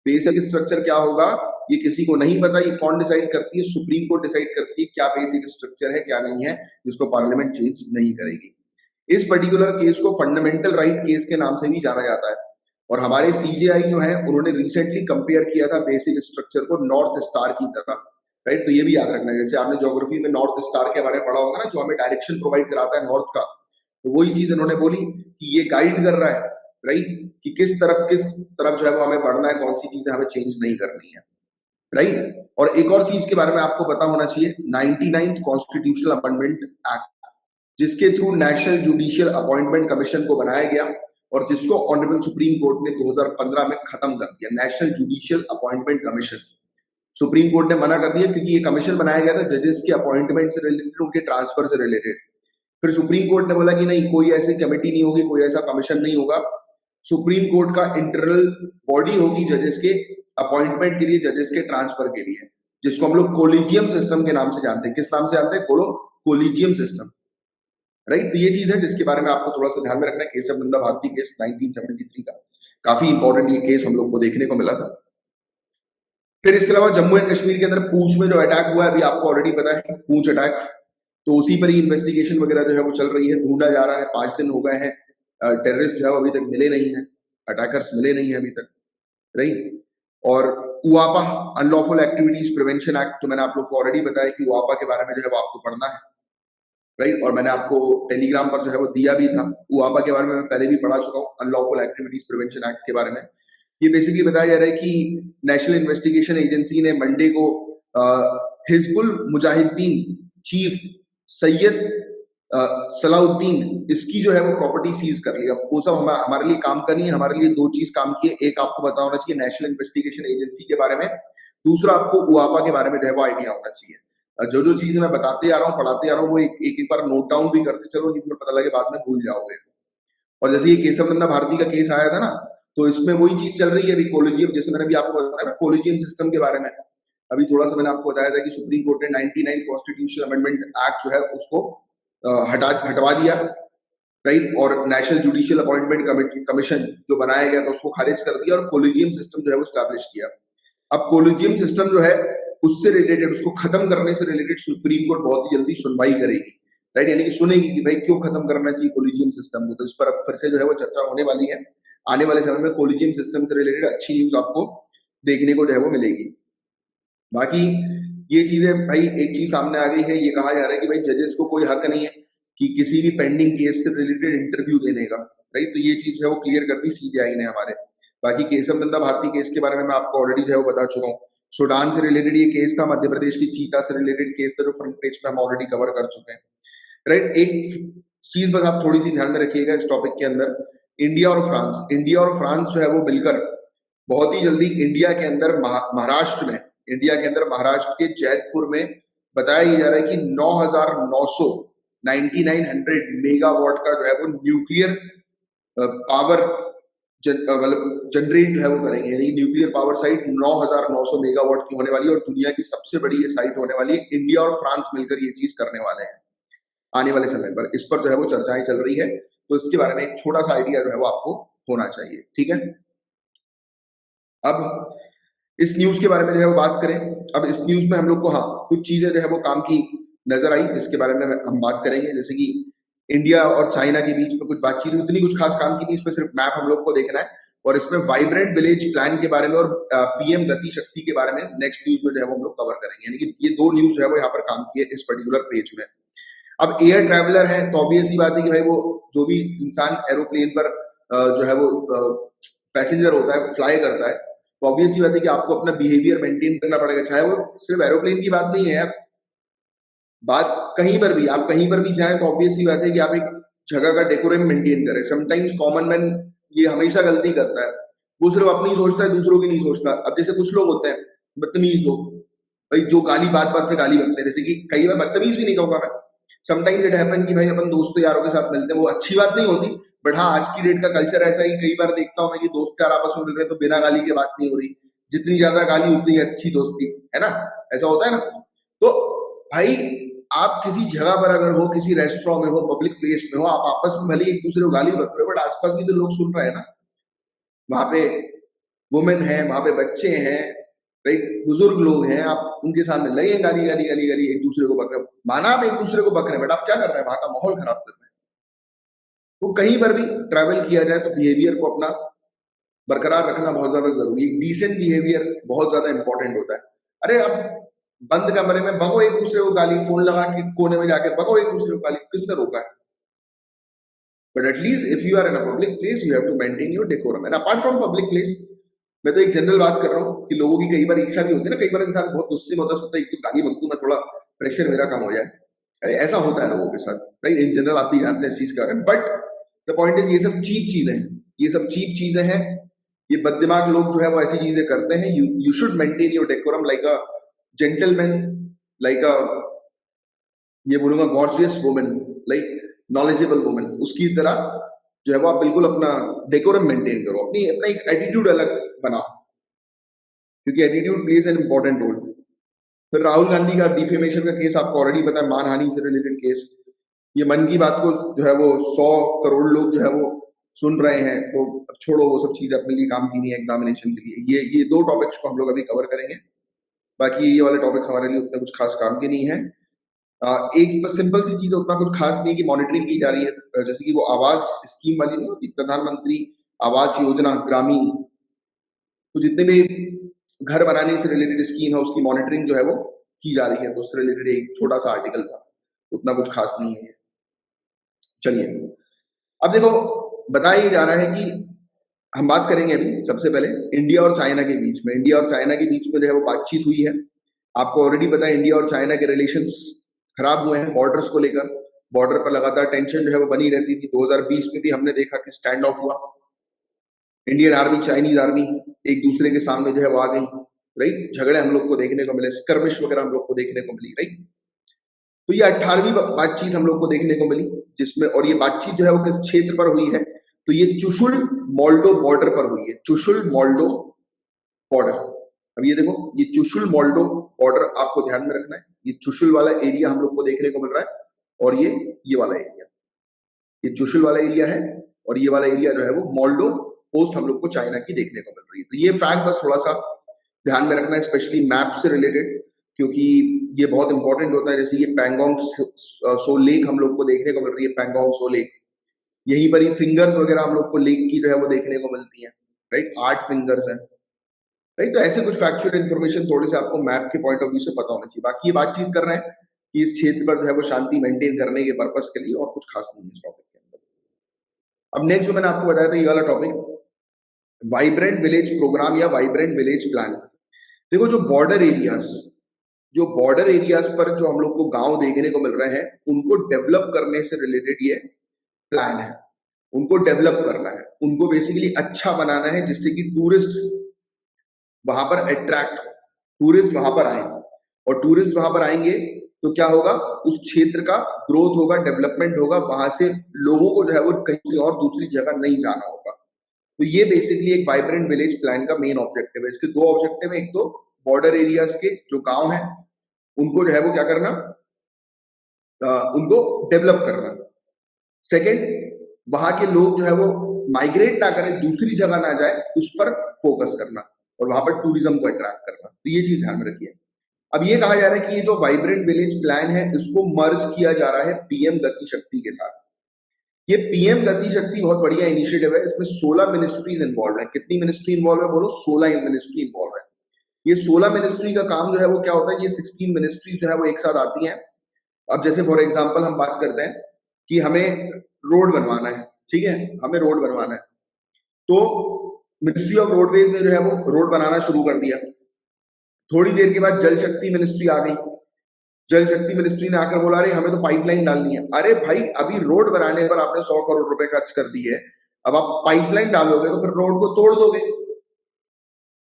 बेसिक स्ट्रक्चर क्या होगा ये किसी को नहीं पता। ये कौन डिसाइड करती है? सुप्रीम कोर्ट डिसाइड करती है क्या बेसिक स्ट्रक्चर है क्या नहीं है, जिसको पार्लियामेंट चेंज नहीं करेगी। इस पर्टिकुलर केस को फंडामेंटल राइट केस के नाम से भी जाना जाता है। और हमारे सीजेआई जो है उन्होंने रिसेंटली कंपेयर किया था बेसिक स्ट्रक्चर को नॉर्थ स्टार की तरह, राइट। तो ये भी याद रखना है, जैसे आपने ज्योग्राफी में नॉर्थ स्टार के बारे में पढ़ा होगा ना, जो हमें डायरेक्शन प्रोवाइड कराता है नॉर्थ का, तो वही चीज इन्होंने बोली कि ये गाइड कर रहा है, राइट, कि किस तरफ जो है वो हमें बढ़ना है, कौन सी चीजें हमें चेंज नहीं करनी है, राइट। और एक और चीज के बारे में आपको पता होना चाहिए, 99th कॉन्स्टिट्यूशनल अमेंडमेंट एक्ट, जिसके through national judicial appointment commission को बनाया गया और जिसको ऑनरेबल सुप्रीम कोर्ट ने 2015 में खत्म कर दिया। National judicial appointment commission supreme court ने मना कर दिया क्योंकि ये कमीशन बनाया गया था जजेस के अपॉइंटमेंट से रिलेटेड, उनके ट्रांसफर से रिलेटेड। फिर सुप्रीम कोर्ट ने बोला कि नहीं, कोई ऐसी कमेटी नहीं होगी, कोई ऐसा कमीशन नहीं होगा। सुप्रीम कोर्ट का इंटरनल बॉडी होगी जजेस के अपॉइंटमेंट के लिए, जजेस के ट्रांसफर के लिए, जिसको हम लोग कोलिजियम सिस्टम के नाम से जानते हैं। किस नाम से जानते हैं? Collegium system, right. तो ये चीज है जिसके बारे में आपको थोड़ा सा ध्यान में रखना है। केशव नंदा भारती केस 1973 का काफी इंपॉर्टेंट ये केस हम लोग को देखने को मिला था। फिर इसके अलावा जम्मू एंड कश्मीर के अंदर पूंछ में जो अटैक हुआ है, अभी आपको ऑलरेडी पता है, पूंछ अटैक, तो उसी पर ही इन्वेस्टिगेशन वगैरह जो है वो चल रही है, ढूंढा जा रहा है। 5 दिन हो गए हैं, टेररिस्ट जो है अभी तक मिले नहीं है, अटैकर्स मिले नहीं है अभी तक, राइट। और उआपा अनलॉफुल एक्टिविटीज प्रिवेंशन एक्ट, तो मैंने आप लोग को ऑलरेडी बताया कि उआपा के बारे में जो है वो आपको पढ़ना है, राइट। और मैंने आपको टेलीग्राम पर जो है वो दिया भी था। उआपा के बारे में मैं पहले भी पढ़ा चुका हूँ, अनलॉफुल एक्टिविटीज प्रिवेंशन एक्ट के बारे में। ये बेसिकली बताया जा रहा है कि नेशनल इन्वेस्टिगेशन एजेंसी ने मंडे को हिजबुल मुजाहिदीन चीफ सैयद सलाउद्दीन, इसकी जो है वो प्रॉपर्टी सीज कर ली। अब वो सब हमारे लिए काम करनी है, हमारे लिए 2 चीज काम की है। एक आपको पता होना चाहिए नेशनल इन्वेस्टिगेशन एजेंसी के बारे में, दूसरा आपको उआपा के बारे में जो है वो आइडिया होना चाहिए। जो जो चीजें मैं बताते आ रहा हूँ, पढ़ाते आ रहा हूँ, वो एक एक बार नोट डाउन भी करते चलो, नहीं तो पता लगे बाद में भूल जाओगे। और जैसे ये केशव नंदा भारती का केस आया था ना, तो इसमें वही चीज चल रही है अभी, कोलिजियम, जैसे मैंने भी आपको बताया ना कोलिजियम सिस्टम के बारे में। अभी थोड़ा सा मैंने आपको बताया था कि सुप्रीम कोर्ट ने 99 कॉन्स्टिट्यूशनल अमेंडमेंट एक्ट जो है उसको हटवा दिया, राइट। और नेशनल जुडिशियल अपॉइंटमेंट कमीशन जो बनाया गया था उसको खारिज कर दिया और कोलिजियम सिस्टम जो है वो स्टैब्लिश किया। अब कोलिजियम सिस्टम जो है उससे रिलेटेड, उसको खत्म करने से रिलेटेड सुप्रीम कोर्ट बहुत ही जल्दी सुनवाई करेगी, राइट। यानी कि सुनेगी कि भाई क्यों खत्म करना चाहिए कोलिजियम सिस्टम को। तो इस पर अब फिर से जो है वो चर्चा होने वाली है। आने वाले समय में कोलिजियम सिस्टम से रिलेटेड अच्छी न्यूज आपको देखने को जो है वो मिलेगी। बाकी ये चीजें भाई, एक चीज सामने आ गई है, ये कहा जा रहा है कि भाई जजेस को कोई हक नहीं है कि किसी भी पेंडिंग केस से रिलेटेड इंटरव्यू देने का, राइट। तो ये चीज जो है वो क्लियर कर दी सीजेआई ने हमारे। बाकी केशव नंदा भारती केस के बारे में मैं आपको ऑलरेडी जो है वो बता चुका हूँ। सूडान से रिलेटेड ये केस था, मध्य प्रदेश की चीता से रिलेटेड केस था जो फ्रंट पेज पे हम ऑलरेडी कवर कर चुके हैं, राइट। एक चीज बस आप थोड़ी सी ध्यान में रखिएगा इस टॉपिक के अंदर, इंडिया और फ्रांस जो है वो मिलकर बहुत ही जल्दी इंडिया के अंदर महाराष्ट्र में, इंडिया के अंदर महाराष्ट्र के जैतपुर में बताया जा रहा है कि 9,900 9900 मेगावाट का जो है वो न्यूक्लियर पावर मतलब जनरेट जो है वो करेंगे, यानी न्यूक्लियर पावर साइट 9,900 मेगावाट की होने वाली है और दुनिया की सबसे बड़ी ये साइट होने वाली है। इंडिया और फ्रांस मिलकर ये चीज करने वाले हैं आने वाले समय पर। इस पर जो है वो चर्चाएं चल रही है, तो इसके बारे में एक छोटा सा आइडिया जो है वो आपको होना चाहिए, ठीक है। अब इस न्यूज के बारे में जो है वो बात करें। अब इस न्यूज में हम लोग को हाँ कुछ चीजें जो है वो काम की नजर आई, जिसके बारे में हम बात करेंगे। जैसे कि इंडिया और चाइना के बीच में कुछ बातचीत हुई, उतनी कुछ खास काम की नहीं, इसमें सिर्फ मैप हम लोग को देखना है और इसमें वाइब्रेंट विलेज प्लान के बारे में और पीएम गति शक्ति के बारे में नेक्स्ट न्यूज में जो है वो हम लोग कवर करेंगे। यानी कि ये दो न्यूज जो है वो यहाँ पर काम की है इस पर्टिकुलर पेज में। अब एयर ट्रैवलर है तो ऑब्वियस ही बात है कि भाई वो जो भी इंसान एरोप्लेन पर जो है वो पैसेंजर होता है, फ्लाई करता है, तो ऑब्वियस ही बात है कि आपको अपना बिहेवियर मेंटेन करना पड़ेगा। चाहे वो सिर्फ एरोप्लेन की बात नहीं है यार, बात कहीं पर भी, आप कहीं पर भी जाएं तो ऑब्वियस ही बात है कि आप एक जगह का डेकोरम मेंटेन करें। समटाइम्स कॉमन मैन ये हमेशा गलती करता है, वो सिर्फ अपनी सोचता है, दूसरों की नहीं सोचता। अब जैसे कुछ लोग होते हैं बदतमीज लोग, भाई जो गाली बात बात पे गाली बकते हैं, जैसे कि कई बार बदतमीज भी नहीं कहूंगा मैं, समटाइम्स इट हैपन कि भाई अपन दोस्तों यारों के साथ मिलते हैं, वो अच्छी बात नहीं होती, बट हाँ आज की डेट का कल्चर ऐसा ही कई बार देखता हूं मैं कि दोस्त यार आपस में मिल रहे हैं तो बिना गाली के बात नहीं हो रही, जितनी ज्यादा गाली उतनी अच्छी दोस्ती, है ना, ऐसा होता है ना। तो भाई आप किसी जगह पर अगर हो, किसी रेस्टोरेंट में हो, पब्लिक प्लेस में हो, आप आपस में भले एक दूसरे को गाली बक रहे हो, बट आसपास भी तो लोग सुन रहे हैं ना, वहां पे वुमेन है, वहां पे बच्चे हैं, राइट, बुजुर्ग लोग हैं, आप उनके सामने लगे गाली गाली गाली गाली एक दूसरे को बक रहे हो, माना आप एक दूसरे को बक रहे हैं, बट आप क्या कर रहे हैं, वहां का माहौल खराब कर रहे हैं। तो कहीं पर भी ट्रैवल किया जाए तो बिहेवियर को अपना बरकरार रखना बहुत ज्यादा जरूरी है। डिसेंट बिहेवियर बहुत ज्यादा इंपॉर्टेंट होता है। अरे अब बंद कमरे में बगो एक दूसरे को गाली, फोन लगा के कोने में जाके बगो एक दूसरे को गाली, किसने रोका है? But at least if you are in a public place you have to maintain your decorum. And apart from public place, मैं तो एक जनरल बात कर रहा हूँ कि लोगों की कई बार इच्छा भी होती है ना, कई बार इंसान बहुत गुस्से में होता है, सोचता है एक तो गाली बक दूं मैं, थोड़ा प्रेशर मेरा कम हो जाए। अरे ऐसा होता है लोगों के साथ, राइट, इन जनरल आप भी जानते हैं इस चीज के बारे में। बट द पॉइंट इज ये सब चीप चीजें हैं, ये सब चीप चीजें हैं, ये बददिमाग लोग जो है वो ऐसी चीजें करते हैं। You should maintain your decorum like a gentleman, like अ, ये बोलूंगा gorgeous woman, like knowledgeable woman, उसकी तरह जो है वो आप बिल्कुल अपना डेकोरम मेंटेन करो, अपनी अपना एक एटीट्यूड अलग बनाओ, क्योंकि attitude plays an important role. फिर राहुल गांधी का डिफेमेशन का केस आपको ऑलरेडी पता है, मानहानि से रिलेटेड केस। ये मन की बात को जो है वो 100 करोड़ लोग जो है वो सुन रहे हैं, तो अब छोड़ो वो सब चीजें, अपने लिए काम की नहीं है एग्जामिनेशन के लिए। ये दो टॉपिक्स को हम लोग अभी कवर करेंगे, बाकी ये वाले टॉपिक्स हमारे लिए उतना कुछ खास काम के नहीं है। एक बस सिंपल सी चीज है, उतना कुछ खास नहीं है कि मॉनिटरिंग की जा रही है, जैसे कि वो आवास स्कीम वाली नहीं होती, प्रधानमंत्री आवास योजना ग्रामीण, तो जितने भी घर बनाने से रिलेटेड स्कीम है उसकी मॉनिटरिंग जो है वो की जा रही है, तो उससे रिलेटेड एक छोटा सा आर्टिकल था, उतना कुछ खास नहीं है। चलिए अब देखो, बताया जा रहा है कि हम बात करेंगे अभी सबसे पहले इंडिया और चाइना के बीच में। इंडिया और चाइना के बीच में जो है वो बातचीत हुई है। आपको ऑलरेडी पता है इंडिया और चाइना के रिलेशंस खराब हुए हैं बॉर्डर्स को लेकर, बॉर्डर पर लगातार टेंशन जो है वो बनी रहती थी। 2020 में भी हमने देखा कि स्टैंड ऑफ हुआ, इंडियन आर्मी चाइनीज आर्मी एक दूसरे के सामने जो है वो आ गई, राइट, झगड़े हम लोग को देखने को मिले, स्कर्मिश वगैरह हम लोग को देखने को मिली, राइट। तो ये 18वीं बातचीत हम लोग को देखने को मिली, जिसमें, और ये बातचीत जो है वो किस क्षेत्र पर हुई है, तो ये चुशुल मोल्डो बॉर्डर पर हुई है, चुशुल मोल्डो बॉर्डर। अब ये देखो, ये चुशुल मोल्डो बॉर्डर आपको ध्यान में रखना है, ये चुशुल वाला एरिया हम लोग को देखने को मिल रहा है, और ये वाला एरिया, ये चुशुल वाला एरिया है, और ये वाला एरिया जो है वो मोल्डो पोस्ट हम लोग को चाइना की देखने को मिल रही है। तो ये फैक्ट बस थोड़ा सा ध्यान में रखना है, स्पेशली मैप से रिलेटेड, क्योंकि ये बहुत इंपॉर्टेंट होता है। जैसे ये पैंगोंग सो लेक हम लोग को देखने को मिल रही है, पैंगोंग सो लेक, यहीं पर ही फिंगर्स वगैरह हम लोग को लेक की जो है वो देखने को मिलती है, राइट, 8 फिंगर्स हैं, राइट। तो ऐसे कुछ फैक्चुअल इन्फॉर्मेशन थोड़े से आपको मैप के पॉइंट ऑफ व्यू से पता होना चाहिए। बाकी ये बातचीत कर रहे हैं कि इस क्षेत्र पर जो है वो शांति मेंटेन करने के पर्पस के लिए, और कुछ खास नहीं है इस टॉपिक के अंदर। अब नेक्स्ट जो मैंने आपको बताया था ये वाला टॉपिक, वाइब्रेंट विलेज प्रोग्राम या वाइब्रेंट विलेज प्लान। देखो जो बॉर्डर एरियाज पर जो हम लोग को गांव देखने को मिल रहे हैं, उनको डेवलप करने से रिलेटेड ये प्लान है। उनको डेवलप करना है, उनको बेसिकली अच्छा बनाना है, जिससे कि टूरिस्ट वहां पर अट्रैक्ट हो, टूरिस्ट वहां पर आए, और टूरिस्ट वहां पर आएंगे तो क्या होगा, उस क्षेत्र का ग्रोथ होगा, डेवलपमेंट होगा, वहां से लोगों को जो है वो कहीं और दूसरी जगह नहीं जाना होगा। तो ये बेसिकली एक वाइब्रेंट विलेज प्लान का मेन ऑब्जेक्टिव है। इसके दो ऑब्जेक्टिव है, एक तो बॉर्डर एरियाज के जो गांव हैं उनको जो है वो क्या करना, उनको डेवलप करना। सेकंड, वहां के लोग जो है वो माइग्रेट ना करें, दूसरी जगह ना जाए, उस पर फोकस करना और वहां पर टूरिज्म को अट्रैक्ट करना। तो ये चीज ध्यान में रखिए। अब ये कहा जा रहा है कि ये जो वाइब्रेंट विलेज प्लान है इसको मर्ज किया जा रहा है पीएम गति शक्ति के साथ। ये पीएम गति शक्ति बहुत बढ़िया इनिशिएटिव है, इसमें 16 मिनिस्ट्रीज इन्वॉल्व है। कितनी मिनिस्ट्री इन्वॉल्व है बोलो, 16 मिनिस्ट्री इन्वॉल्व है। ये 16 मिनिस्ट्री का काम जो है वो क्या होता है, ये 16 मिनिस्ट्री जो है वो एक साथ आती हैं। अब जैसे फॉर एग्जांपल हम बात करते हैं कि हमें रोड बनवाना है, ठीक है, हमें रोड बनवाना है, तो मिनिस्ट्री ऑफ रोडवेज ने जो है वो रोड बनाना शुरू कर दिया। थोड़ी देर के बाद जल शक्ति मिनिस्ट्री आ गई। जल शक्ति मिनिस्ट्री ने आकर बोला, अरे हमें तो पाइपलाइन डालनी है। अरे भाई, अभी रोड बनाने पर आपने 100 करोड़ रुपए खर्च कर दिए, अब आप पाइपलाइन डालोगे तो फिर रोड को तोड़ दोगे।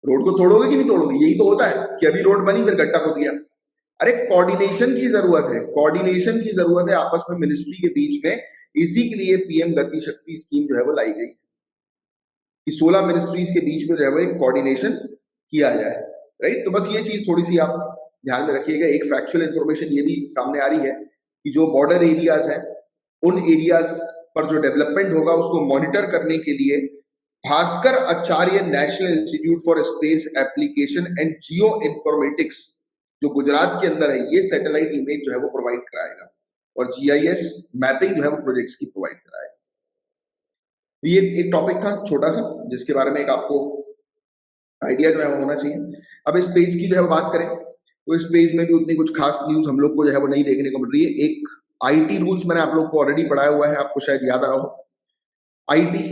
रोड को तोड़ोगे कि नहीं तोड़ोगे, यही तो होता है कि अभी रोड बनी फिर गड्ढा खोद दिया। अरे कोऑर्डिनेशन की जरूरत है, कोऑर्डिनेशन की जरूरत है आपस में मिनिस्ट्री के बीच में। इसी के लिए पीएम गति शक्ति स्कीम जो है वो लाई गई कि 16 मिनिस्ट्रीज के बीच में जो है वो एक कोऑर्डिनेशन किया जाए, राइट। तो बस ये चीज थोड़ी सी आप ध्यान में रखिएगा। एक फैक्चुअल इंफॉर्मेशन ये भी सामने आ रही है कि जो बॉर्डर एरियाज हैं उन एरियाज पर जो डेवलपमेंट होगा उसको मॉनिटर करने के लिए Bhaskar Acharya National Institute for Space Application and Geo Informatics जो गुजरात के अंदर है, ये सैटेलाइट इमेज जो है वो प्रोवाइड कराएगा और जीआईएस मैपिंग जो है वो प्रोजेक्ट्स की प्रोवाइड कराएगा। ये एक टॉपिक था छोटा सा जिसके बारे में एक आपको आइडिया जो है वो होना चाहिए। अब इस पेज की जो है बात करें तो इस पेज में भी उतनी कुछ खास न्यूज हम लोग को जो है वो नहीं देखने को मिल रही है। एक आईटी रूल्स मैंने आप लोग को ऑलरेडी पढ़ाया हुआ है, आपको शायद याद आ रहा हो। IT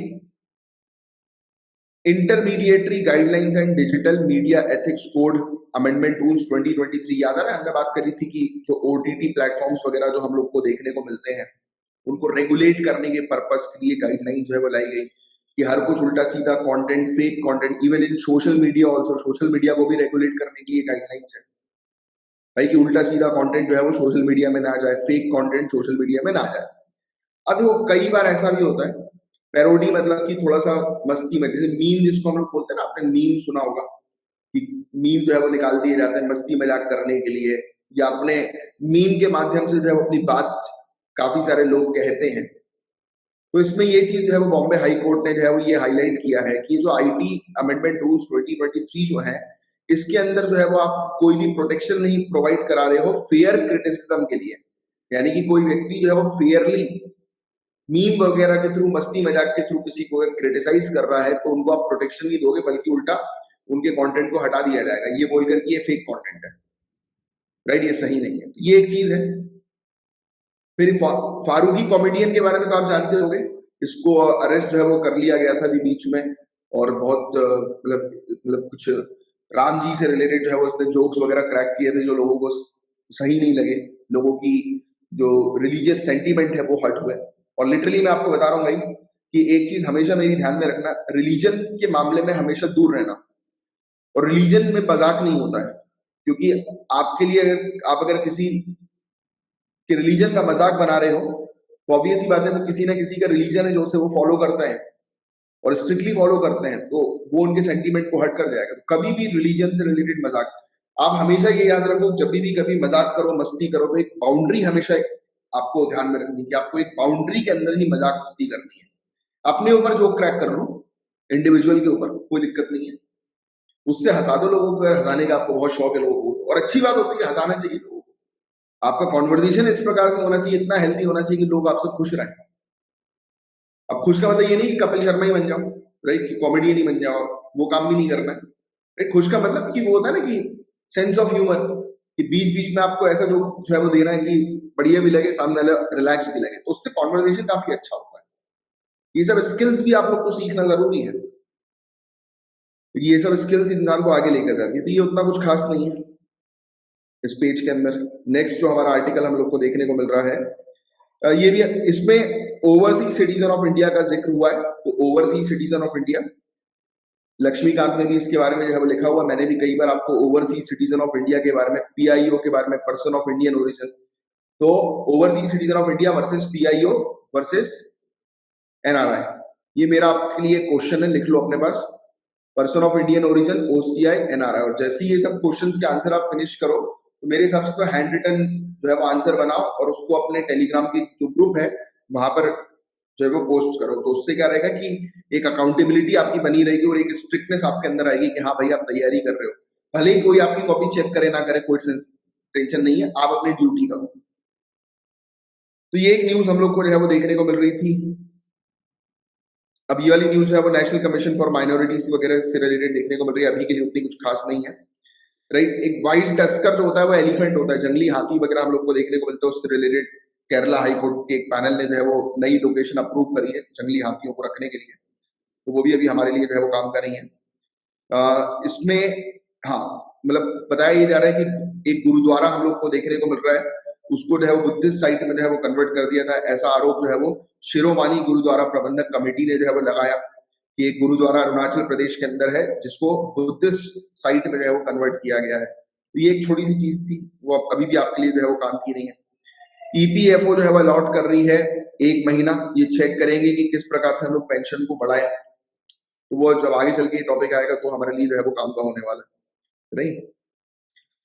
intermediary guidelines and digital media ethics code amendment rules 2023 याद आ रहा है। हमने बात करी थी कि जो ओटीटी प्लेटफॉर्म्स वगैरह जो हम लोग को देखने को मिलते हैं उनको रेगुलेट करने के पर्पस के लिए गाइडलाइंस जो है वो लाई गई कि हर कुछ उल्टा सीधा content, fake content, even in social media also, social media को भी रेगुलेट करने के लिए गाइडलाइंस है भाई कि उल्टा सीधा कंटेंट जो है वो सोशल मीडिया में ना जाए, फेक कंटेंट सोशल मीडिया में ना जाए। अब वो कई बार ऐसा भी होता है, पैरोडी मतलब कि थोड़ा सा मस्ती में, जैसे मीम जिसको हम लोग बोलते हैं ना, आपने मीम सुना होगा कि मीम जो है वो निकाल दिए जाते हैं मस्ती मजाक करने के लिए, या अपने मीम के माध्यम से जो है अपनी बात काफी सारे लोग कहते हैं। तो इसमें ये चीज जो है वो बॉम्बे हाई कोर्ट ने जो है वो ये हाईलाइट किया है कि जो आईटी अमेंडमेंट रूल्स 2023 जो है इसके अंदर जो है वो आप कोई भी प्रोटेक्शन नहीं प्रोवाइड करा रहे हो फेयर क्रिटिसिज्म के लिए। यानी कि कोई व्यक्ति जो है वो फेयरली मीम वगैरह के थ्रू, मस्ती मजाक के थ्रू किसी को क्रिटिसाइज कर रहा है तो उनको आप प्रोटेक्शन नहीं दोगे, बल्कि उल्टा उनके कंटेंट को हटा दिया जाएगा ये बोलकर कि ये फेक कंटेंट है, राइट, ये सही नहीं है। तो ये एक चीज है। फिर फारूकी कॉमेडियन के बारे में तो आप जानते होंगे, इसको अरेस्ट जो है वो कर लिया गया था अभी बीच में, और बहुत मतलब कुछ राम जी से रिलेटेड जो है वो उसने जोक्स वगैरह क्रैक किए थे जो लोगों को सही नहीं लगे, लोगों की जो रिलीजियस सेंटीमेंट है वो हर्ट हुए। और लिटरली मैं आपको बता रहा हूँ गाइस कि एक चीज हमेशा मेरी ध्यान में रखना, रिलीजन के मामले में हमेशा दूर रहना, और रिलीजन में मजाक नहीं होता है, क्योंकि आपके लिए आप अगर किसी के रिलीजन का मजाक बना रहे हो तो ऑब्वियस ही बात है वो किसी ना किसी का रिलीजन है जो उसे वो फॉलो करते हैं और स्ट्रिक्टली फॉलो करते हैं, तो वो उनके सेंटीमेंट को हर्ट कर जाएगा। तो कभी भी रिलीजन से रिलेटेड मजाक, आप हमेशा ये याद रखो, जब भी कभी मजाक करो, मस्ती करो, तो एक बाउंड्री हमेशा आपको ध्यान में रखनी है कि आपको एक बाउंड्री के अंदर ही मजाक मस्ती करनी है। अपने ऊपर जो क्रैक कर लो, इंडिविजुअल के ऊपर कोई दिक्कत नहीं है, उससे हंसा दो लोगों को, हंसाने का आपको बहुत शौक है लोगों को, और अच्छी बात होती है, हंसाना चाहिए लोगों को। आपका कॉन्वर्जेशन इस प्रकार से होना चाहिए, इतना हेल्दी होना चाहिए कि लोग आपसे खुश रहें। अब खुश का मतलब ये नहीं कि कपिल शर्मा ही बन जाओ, राइट, कि कॉमेडियन ही बन जाओ, वो काम भी नहीं करना है, राइट। खुश का मतलब कि वो होता है ना कि सेंस ऑफ ह्यूमर, कि बीच बीच में आपको ऐसा जो है वो देना है कि बढ़िया भी लगे, सामने रिलैक्स भी लगे, तो उससे कॉन्वर्जेशन काफी अच्छा होता है। ये सब स्किल्स भी आप लोग को सीखना जरूरी है, ये सब स्किल्स इंसान को आगे लेकर जाती है। तो ये उतना कुछ खास नहीं है इस पेज के अंदर। नेक्स्ट जो हमारा आर्टिकल हम लोग को देखने को मिल रहा है, ये भी इसमें ओवरसीज सिटीजन ऑफ इंडिया का जिक्र हुआ है। तो overseas citizen of India Laxmikanth में भी इसके बारे में जो है वो लिखा हुआ, मैंने भी कई बार आपको ओवरसीज सिटीजन ऑफ इंडिया के बारे में, पीआईओ के बारे में, पर्सन ऑफ इंडियन ओरिजिन, तो overseas citizen of India versus PIO versus NRI, ये मेरा आपके लिए क्वेश्चन है, लिख लो अपने पास, person of Indian origin, OCI, NRI. और जैसे ही ये सब क्वेश्चंस के आंसर आप फिनिश करो, तो मेरे हिसाब से तो हैंड रिटन जो है वो आंसर बनाओ और उसको अपने टेलीग्राम की जो ग्रुप है वहां पर जो है वो पोस्ट करो। तो उससे क्या रहेगा कि एक अकाउंटेबिलिटी आपकी बनी रहेगी और एक स्ट्रिक्टनेस आपके अंदर आएगी कि हाँ भाई आप तैयारी कर रहे हो, भले ही कोई आपकी कॉपी चेक करे ना करे, कोई टेंशन नहीं है, आप अपनी ड्यूटी करो। तो ये एक न्यूज हम लोग को जो है वो देखने को मिल रही थी। अब ये वाली न्यूज है वो नेशनल कमीशन फॉर माइनॉरिटीज वगैरह से रिलेटेड देखने को मिल रही है, अभी के लिए उतनी कुछ खास नहीं है, राइट। एक वाइल्ड टस्कर जो होता है वो एलिफेंट होता है, जंगली हाथी वगैरह हम लोग को देखने को मिलता है, उससे रिलेटेड केरला हाई कोर्ट के एक पैनल ने जो है वो नई लोकेशन अप्रूव करी है जंगली हाथियों को रखने के लिए, तो वो भी अभी हमारे लिए जो है वो काम का नहीं है। इसमें हाँ, मतलब बताया ये जा रहा है कि एक गुरुद्वारा हम लोग को देखने को मिल रहा है, उसको जो है वो बुद्धिस्ट साइट में जो है वो कन्वर्ट कर दिया था, ऐसा आरोप जो है वो शिरोमानी गुरुद्वारा प्रबंधक कमेटी ने जो है वो लगाया कि एक गुरुद्वारा अरुणाचल प्रदेश के अंदर है जिसको बुद्धिस्ट साइट में जो है वो कन्वर्ट किया गया है। तो ये एक छोटी सी चीज थी, वो अभी भी आपके लिए जो है वो काम की नहीं है। ईपीएफओ जो है वो अलॉट कर रही है 1 महीना, ये चेक करेंगे कि किस प्रकार से हम लोग पेंशन को बढ़ाए, तो वो जब आगे चल के टॉपिक आएगा तो हमारे लिए जो है वो काम का होने वाला है, राइट।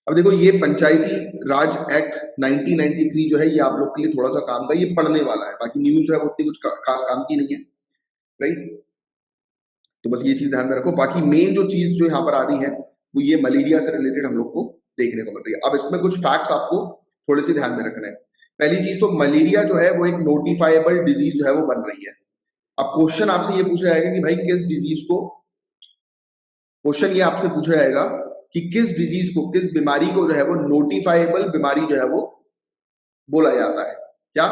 अब देखो ये पंचायती राज एक्ट 1993 जो है ये आप लोग के लिए थोड़ा सा काम का, ये पढ़ने वाला है, बाकी न्यूज जो है वो उतनी कुछ खास काम की नहीं है, राइट। तो बस ये चीज ध्यान में रखो। बाकी मेन जो चीज जो यहाँ पर आ रही है वो ये मलेरिया से रिलेटेड हम लोग को देखने को मिल रही है। अब इसमें कुछ फैक्ट्स आपको थोड़े से ध्यान में रखने हैं। पहली चीज तो मलेरिया जो है वो एक नोटिफाइबल डिजीज जो है वो बन रही है। अब क्वेश्चन आपसे ये पूछा जाएगा कि भाई किस डिजीज को, क्वेश्चन ये आपसे पूछा जाएगा कि किस डिजीज को, किस बीमारी को जो है वो नोटिफाइबल बीमारी जो है वो बोला जाता है। क्या?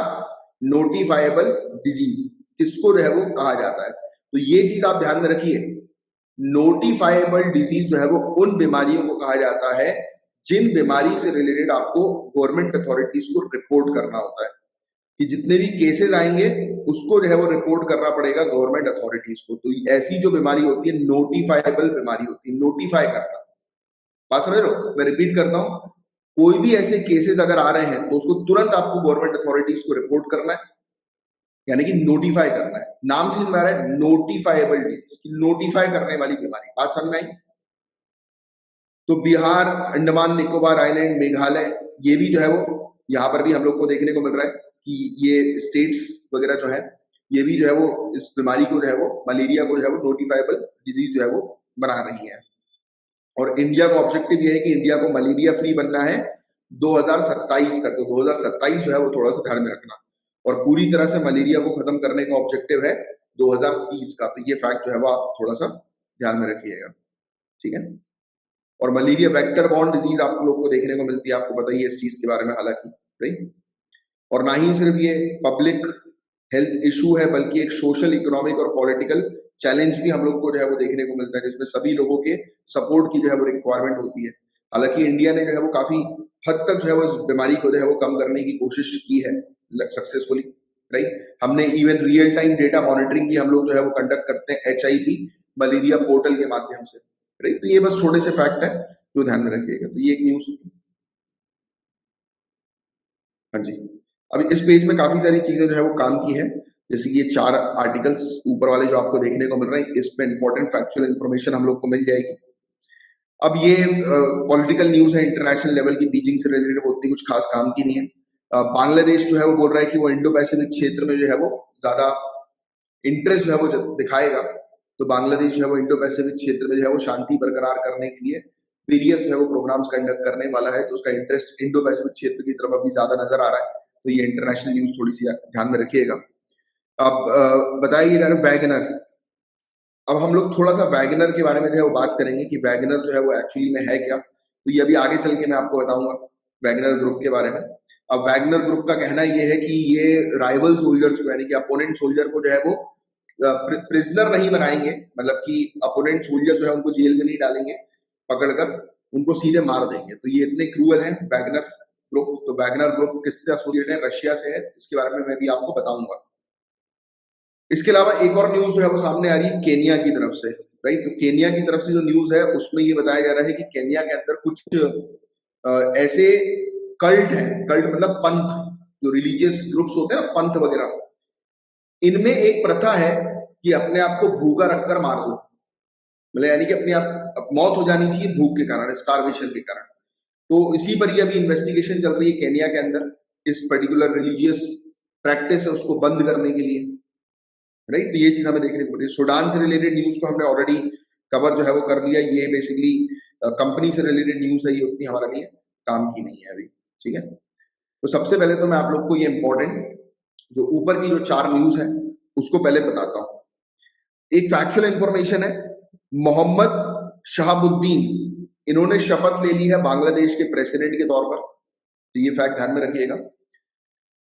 नोटिफाइबल डिजीज किसको जो है वो कहा जाता है। तो ये चीज आप ध्यान में रखिए, नोटिफाइबल डिजीज जो है वो उन बीमारियों को कहा जाता है जिन बीमारी से रिलेटेड आपको गवर्नमेंट अथॉरिटीज को रिपोर्ट करना होता है, कि जितने भी केसेस आएंगे उसको जो है वो रिपोर्ट करना पड़ेगा गवर्नमेंट अथॉरिटीज को। तो ऐसी जो बीमारी होती है नोटिफाइबल बीमारी होती है, नोटिफाई करना। बात समझ रहे हो? मैं रिपीट करता हूं, कोई भी ऐसे केसेस अगर आ रहे हैं तो उसको तुरंत आपको गवर्नमेंट अथॉरिटीज को रिपोर्ट करना है, यानी कि नोटिफाई करना है। नाम से आ रहा है नोटिफाइबल डिजीज, नोटिफाई करने वाली बीमारी। बात समझ में आई? तो बिहार, अंडमान निकोबार आइलैंड, मेघालय, ये भी जो है वो यहाँ पर भी हम लोग को देखने को मिल रहा है कि ये स्टेट्स वगैरह जो है ये भी जो है वो इस बीमारी को जो है वो, मलेरिया को जो है वो नोटिफाइबल डिजीज जो है वो बना रही है। और इंडिया का ऑब्जेक्टिव ये है कि इंडिया को मलेरिया फ्री बनना है 2027 तक। तो 2027 जो है वो थोड़ा सा ध्यान में रखना, और पूरी तरह से मलेरिया को खत्म करने का ऑब्जेक्टिव है 2030 का। तो ये फैक्ट जो है वो आप थोड़ा सा ध्यान में रखिएगा, ठीक है। और मलेरिया वेक्टर बॉर्न डिजीज आप लोग को देखने को मिलती है, आपको बताइए इस चीज के बारे में हालांकि, राइट। और ना ही सिर्फ ये पब्लिक हेल्थ इशू है बल्कि एक सोशल, इकोनॉमिक और पॉलिटिकल चैलेंज भी हम लोग को जो है वो देखने को मिलता है, जिसमें सभी लोगों के सपोर्ट की जो है वो रिक्वायरमेंट होती है। हालांकि इंडिया ने जो है वो काफी हद तक जो है वो इस बीमारी को जो है वो कम करने की कोशिश की है सक्सेसफुली, राइट। हमने even real time data monitoring भी हम लोग जो है वो कंडक्ट करते हैं HIP मलेरिया पोर्टल के माध्यम से, राइट। तो ये बस छोटे से फैक्ट है जो ध्यान में रखिएगा। तो ये एक न्यूज, हाँ जी। अभी इस पेज में काफी सारी चीजें जो है वो काम की है, जैसे कि ये 4 आर्टिकल्स ऊपर वाले जो आपको देखने को मिल रहे हैं, इस पे इंपॉर्टेंट फैक्चुअल इन्फॉर्मेशन हम लोग को मिल जाएगी। अब ये पॉलिटिकल न्यूज है इंटरनेशनल लेवल की, बीजिंग से रिलेटेड उतनी कुछ खास काम की नहीं है। बांग्लादेश जो है वो बोल रहा है कि वो इंडो पैसिफिक क्षेत्र में जो है वो ज्यादा इंटरेस्ट जो है वो दिखाएगा। तो बांग्लादेश जो है वो इंडो पैसिफिक क्षेत्र में जो है वो शांति बरकरार करने के लिए वेरियस जो है वो प्रोग्राम्स कंडक्ट करने वाला है, तो उसका इंटरेस्ट इंडो पैसिफिक क्षेत्र की तरफ अभी ज्यादा नजर आ रहा है। तो ये इंटरनेशनल न्यूज थोड़ी सी ध्यान में रखिएगा। अब बताइए यार वैगनर, अब हम लोग थोड़ा सा वैगनर के बारे में जो है वो बात करेंगे कि वैगनर जो है वो एक्चुअली में है क्या। तो ये अभी आगे चल के मैं आपको बताऊंगा वैगनर ग्रुप के बारे में। अब वैगनर ग्रुप का कहना ये है कि ये राइवल सोल्जर्स को, यानी कि अपोनेंट सोल्जर को जो है वो प्रिजनर नहीं बनाएंगे, मतलब कि अपोनेंट सोल्जर जो है उनको जेल में नहीं डालेंगे पकड़कर, उनको सीधे मार देंगे। तो ये इतने क्रूअल हैं वैगनर ग्रुप। तो वैगनर ग्रुप किससे एसोसिएटेड है? रशिया से है। इसके बारे में मैं भी आपको बताऊंगा। इसके अलावा एक और न्यूज जो है वो सामने आ रही है केनिया की तरफ से। राइट। तो केन्या की तरफ से जो न्यूज है उसमें ये बताया जा रहा है कि केन्या के अंदर कुछ ऐसे कल्ट है, कल्ट मतलब पंथ, जो रिलीजियस ग्रुप्स होते हैं ना, पंथ वगैरह, इनमें एक प्रथा है कि अपने आप को भूखा रखकर मार दो, मतलब यानी कि अपने आप मौत हो जानी चाहिए भूख के कारण, स्टारवेशन के कारण। तो इसी पर ये अभी इन्वेस्टिगेशन चल रही है केन्या के अंदर, इस पर्टिकुलर रिलीजियस प्रैक्टिस है उसको बंद करने के लिए, राइट। तो ये चीज हमें देखने को मिली। सूडान से रिलेटेड न्यूज को हमने ऑलरेडी कवर जो है वो कर लिया। ये बेसिकली कंपनी से रिलेटेड न्यूज है, ये उतनी हमारे लिए काम की नहीं है अभी, ठीक है। तो सबसे पहले तो मैं आप लोग को ये इंपॉर्टेंट जो ऊपर की जो 4 न्यूज है उसको पहले बताता हूं। एक फैक्चुअल इंफॉर्मेशन है, मोहम्मद शहाबुद्दीन, इन्होंने शपथ ले ली है बांग्लादेश के प्रेसिडेंट के तौर पर, तो ये फैक्ट ध्यान में रखिएगा।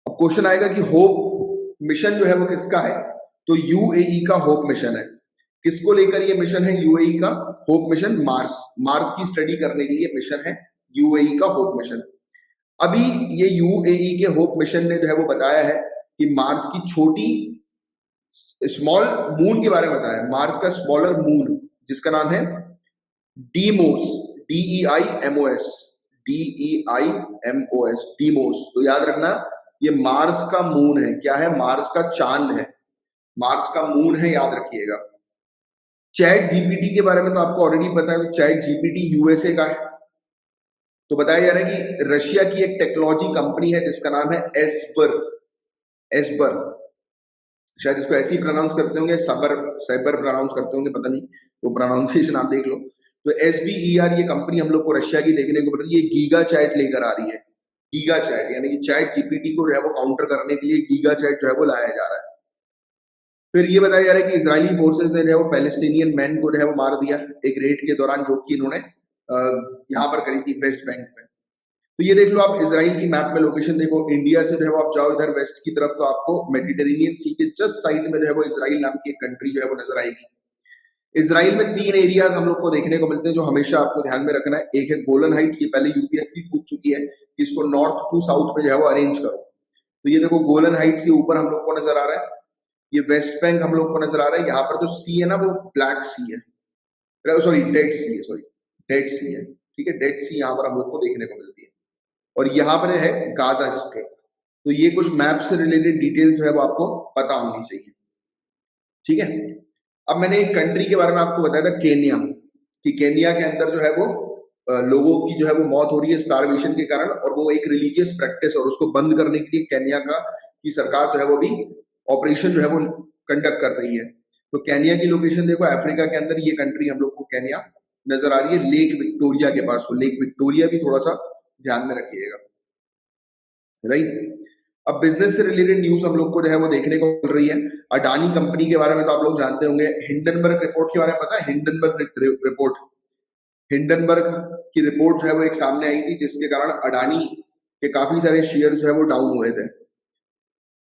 अब क्वेश्चन आएगा कि होप मिशन जो है वो किसका है, तो यूएई का होप मिशन है। किसको लेकर ये मिशन है यूएई का होप मिशन? मार्स, मार्स की स्टडी करने के लिए मिशन है यूएई का होप मिशन। अभी ये यूएई के होप मिशन ने जो है वो बताया है कि मार्स की छोटी स्मॉल मून के बारे में बताया, मार्स का स्मॉलर मून जिसका नाम है डीमोस, DEIMOS, DEIMOS, डीमोस। तो याद रखना ये मार्स का मून है। क्या है? मार्स का चांद है, मार्स का मून है, याद रखिएगा। चैट जीपीटी के बारे में तो आपको ऑलरेडी पता है, तो चैट जीपीटी यूएसए का है। तो बताया जा रहा है कि रशिया की एक टेक्नोलॉजी कंपनी है जिसका नाम है एस्पर, एस्पर, शायद इसको ऐसे ही प्रोनाउंस करते होंगे, सबर सैबर प्रोनाउंस करते होंगे, पता नहीं, वो प्रोनाउंसिएशन आप देख लो। तो SBER ये कंपनी हम लोग को रशिया की देखने को मिल रही है। ये गीगा चैट लेकर आ रही है, गीगा चैट, यानी कि चैट जीपीटी को जो है वो काउंटर करने के लिए गीगा चैट जो है वो लाया जा रहा है। फिर ये बताया जा रहा है कि इजरायली फोर्सेस ने जो है वो पैलेस्टीनियन मैन को जो है वो मार दिया एक रेड के दौरान, जो कि इन्होंने यहाँ पर करी थी वेस्ट बैंक में। तो ये देख लो आप इसराइल की मैप में लोकेशन देखो, इंडिया से जो है वो आप जाओ इधर वेस्ट की तरफ तो आपको मेडिटेरेनियन सी के जस्ट साइड में जो है वो इसराइल नाम की एक कंट्री जो है वो नजर आएगी। इसराइल में 3 एरियाज हम लोग को देखने को मिलते हैं जो हमेशा आपको ध्यान में रखना है। एक है गोलन हाइट्स, ये पहले यूपीएससी पूछ चुकी है कि इसको नॉर्थ टू साउथ में जो है वो अरेंज करो। तो ये देखो गोलन हाइट्स के ऊपर हम लोग को नजर आ रहा है, ये वेस्ट बैंक हम लोग को नजर आ रहा है। यहाँ पर जो सी है ना वो ब्लैक सी है, सॉरी डेड सी है, सॉरी डेड सी है, ठीक है, डेड सी यहाँ पर हम लोग को देखने को मिलती है। और यहाँ पर है गाजा स्ट्रिप। तो ये कुछ मैप से रिलेटेड डिटेल्स जो है वो आपको पता होनी चाहिए, ठीक है। अब मैंने एक कंट्री के बारे में आपको बताया था केन्या, कि केन्या के अंदर जो है वो लोगों की जो है वो मौत हो रही है स्टारवेशन के कारण, और वो एक रिलीजियस प्रैक्टिस और उसको बंद करने के लिए केन्या का की सरकार जो है वो भी ऑपरेशन जो है वो कंडक्ट कर रही है। तो केन्या की लोकेशन देखो, अफ्रीका के अंदर ये कंट्री हम लोग को केन्या नजर आ रही है, लेक विक्टोरिया के पास। लेक विक्टोरिया भी थोड़ा सा ध्यान में रखिएगा, राइट। अब बिजनेस से रिलेटेड न्यूज हम लोग को जो है वो देखने को मिल रही है। अडानी कंपनी के बारे में तो आप लोग जानते होंगे, हिंडनबर्ग रिपोर्ट के बारे में पता है? हिंडनबर्ग रिपोर्ट, हिंडनबर्ग की रिपोर्ट जो है वो एक सामने आई थी जिसके कारण अडानी के काफी सारे शेयर जो है वो डाउन हुए थे।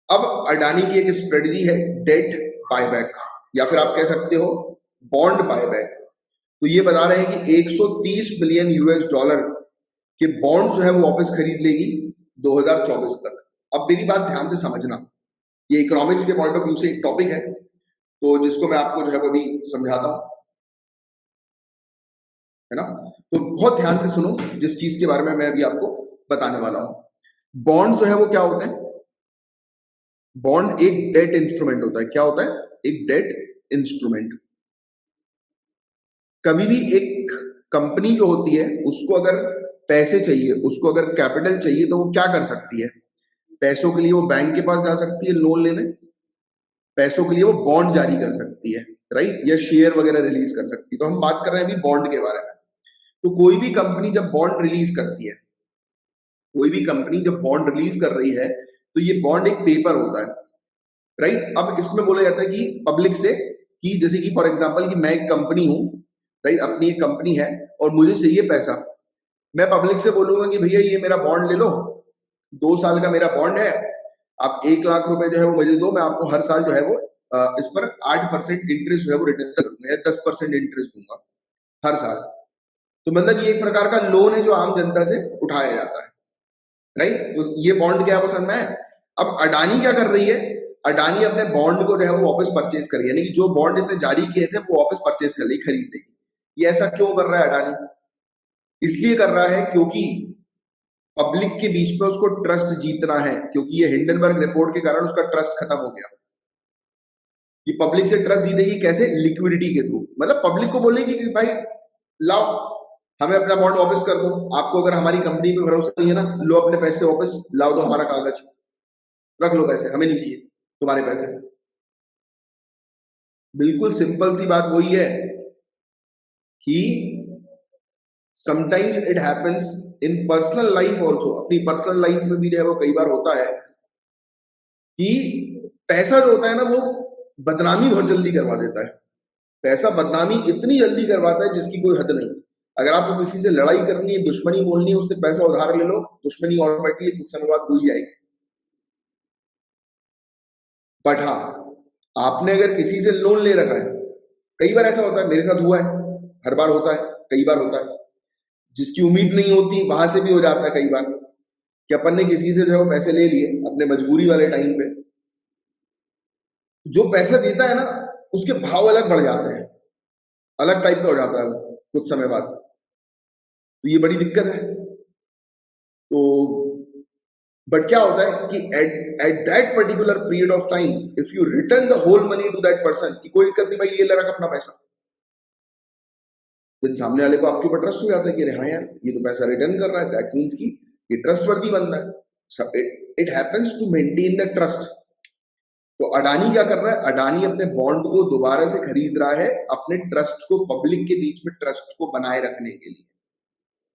अब अडानी की एक स्ट्रेटजी है डेट बायबैक, या फिर आप कह सकते हो बॉन्ड बायबैक। तो ये बता रहे हैं कि 130 बिलियन यूएस डॉलर के बॉन्ड जो है वो वापस खरीद लेगी 2024 तक। अब मेरी बात ध्यान से समझना, ये इकोनॉमिक्स के पॉइंट ऑफ व्यू से एक टॉपिक है, तो जिसको मैं आपको जो है वो भी समझाता हूं, है ना। तो बहुत ध्यान से सुनो जिस चीज के बारे में मैं अभी आपको बताने वाला हूं। बॉन्ड जो है वो क्या होते हैं? बॉन्ड एक डेट इंस्ट्रूमेंट होता है। क्या होता है? एक डेट इंस्ट्रूमेंट। कभी भी एक कंपनी जो होती है उसको अगर पैसे चाहिए, उसको अगर कैपिटल चाहिए, तो वो क्या कर सकती है? पैसों के लिए वो बैंक के पास जा सकती है लोन लेने, पैसों के लिए वो बॉन्ड जारी कर सकती है, राइट, या शेयर वगैरह रिलीज कर सकती है। तो हम बात कर रहे हैं अभी बॉन्ड के बारे में। तो कोई भी कंपनी जब बॉन्ड रिलीज करती है, कोई भी कंपनी जब बॉन्ड रिलीज कर रही है, तो ये बॉन्ड एक पेपर होता है, राइट। अब इसमें बोला जाता है कि पब्लिक से, कि जैसे कि फॉर एग्जांपल कि मैं एक कंपनी हूं, राइट, अपनी एक कंपनी है और मुझे चाहिए पैसा, मैं पब्लिक से बोलूंगा कि भैया ये मेरा बॉन्ड ले लो, 2 साल का मेरा बॉन्ड है, आप 1 लाख रुपए जो है वो मुझे दो, मैं आपको हर साल जो है वो इस पर 8% इंटरेस्ट जो है वो रिटर्न करूंगा, या 10% इंटरेस्ट दूंगा हर साल। तो मतलब ये एक प्रकार का लोन है जो आम जनता से उठाया जाता है, राइट। तो ये बॉन्ड क्या है वो समझ में है। अब अडानी क्या कर रही है अडानी अपने बॉन्ड को जो है वो वापस परचेज कर, यानी कि जो बॉन्ड इसने जारी किए थे वो वापस परचेज कर ले, खरीद लेगी। ये ऐसा क्यों कर रहा है अडानी? इसलिए कर रहा है क्योंकि पब्लिक के बीच में उसको ट्रस्ट जीतना है, क्योंकि ये हिंडनबर्ग रिपोर्ट के कारण उसका ट्रस्ट खत्म हो गया। कि पब्लिक से ट्रस्ट जीतेगी कैसे? लिक्विडिटी के थ्रू। मतलब पब्लिक को बोलेगी कि भाई लाओ हमें अपना बॉन्ड वापस कर दो, आपको अगर हमारी कंपनी पे भरोसा नहीं है ना, लो अपने पैसे वापस लाओ, दो हमारा कागज, रख लो पैसे, हमें नहीं चाहिए तुम्हारे पैसे। बिल्कुल सिंपल सी बात वही है कि sometimes it happens in personal life also, अपनी पर्सनल लाइफ में भी जो है वो कई बार होता है कि पैसा जो होता है ना वो बदनामी बहुत जल्दी करवा देता है। पैसा बदनामी इतनी जल्दी करवाता है जिसकी कोई हद नहीं। अगर आपको किसी से लड़ाई करनी है, दुश्मनी बोलनी है, उससे पैसा उधार ले लो, दुश्मनी ऑटोमेटिकली कुछ समय बाद हो ही जाएगी। बट हाँ, आपने अगर किसी से लोन ले रखा है, कई बार ऐसा होता है, मेरे साथ हुआ है, हर बार होता है, कई बार होता है, जिसकी उम्मीद नहीं होती वहां से भी हो जाता है कई बार कि अपन ने किसी से जो है वो पैसे ले लिए अपने मजबूरी वाले टाइम पे, जो पैसा देता है ना उसके भाव अलग बढ़ जाते हैं, अलग टाइप का हो जाता है वो कुछ समय बाद। तो ये बड़ी दिक्कत है। तो बट क्या होता है कि at that particular period of time if you return the whole money to that person, कि कोई दिक्कत नहीं भाई, ये ले रखा अपना पैसा, तो सामने वाले को आपके ऊपर ट्रस्ट हो जाता है कि अरे हाँ यार ये तो पैसा रिटर्न कर रहा है, दैट मीन्स कि ये ट्रस्टवर्दी बंदा है। It happens to maintain the trust. तो अडानी क्या कर रहा है? अडानी अपने बॉन्ड को दोबारा से खरीद रहा है अपने ट्रस्ट को, पब्लिक के बीच में ट्रस्ट को बनाए रखने के लिए।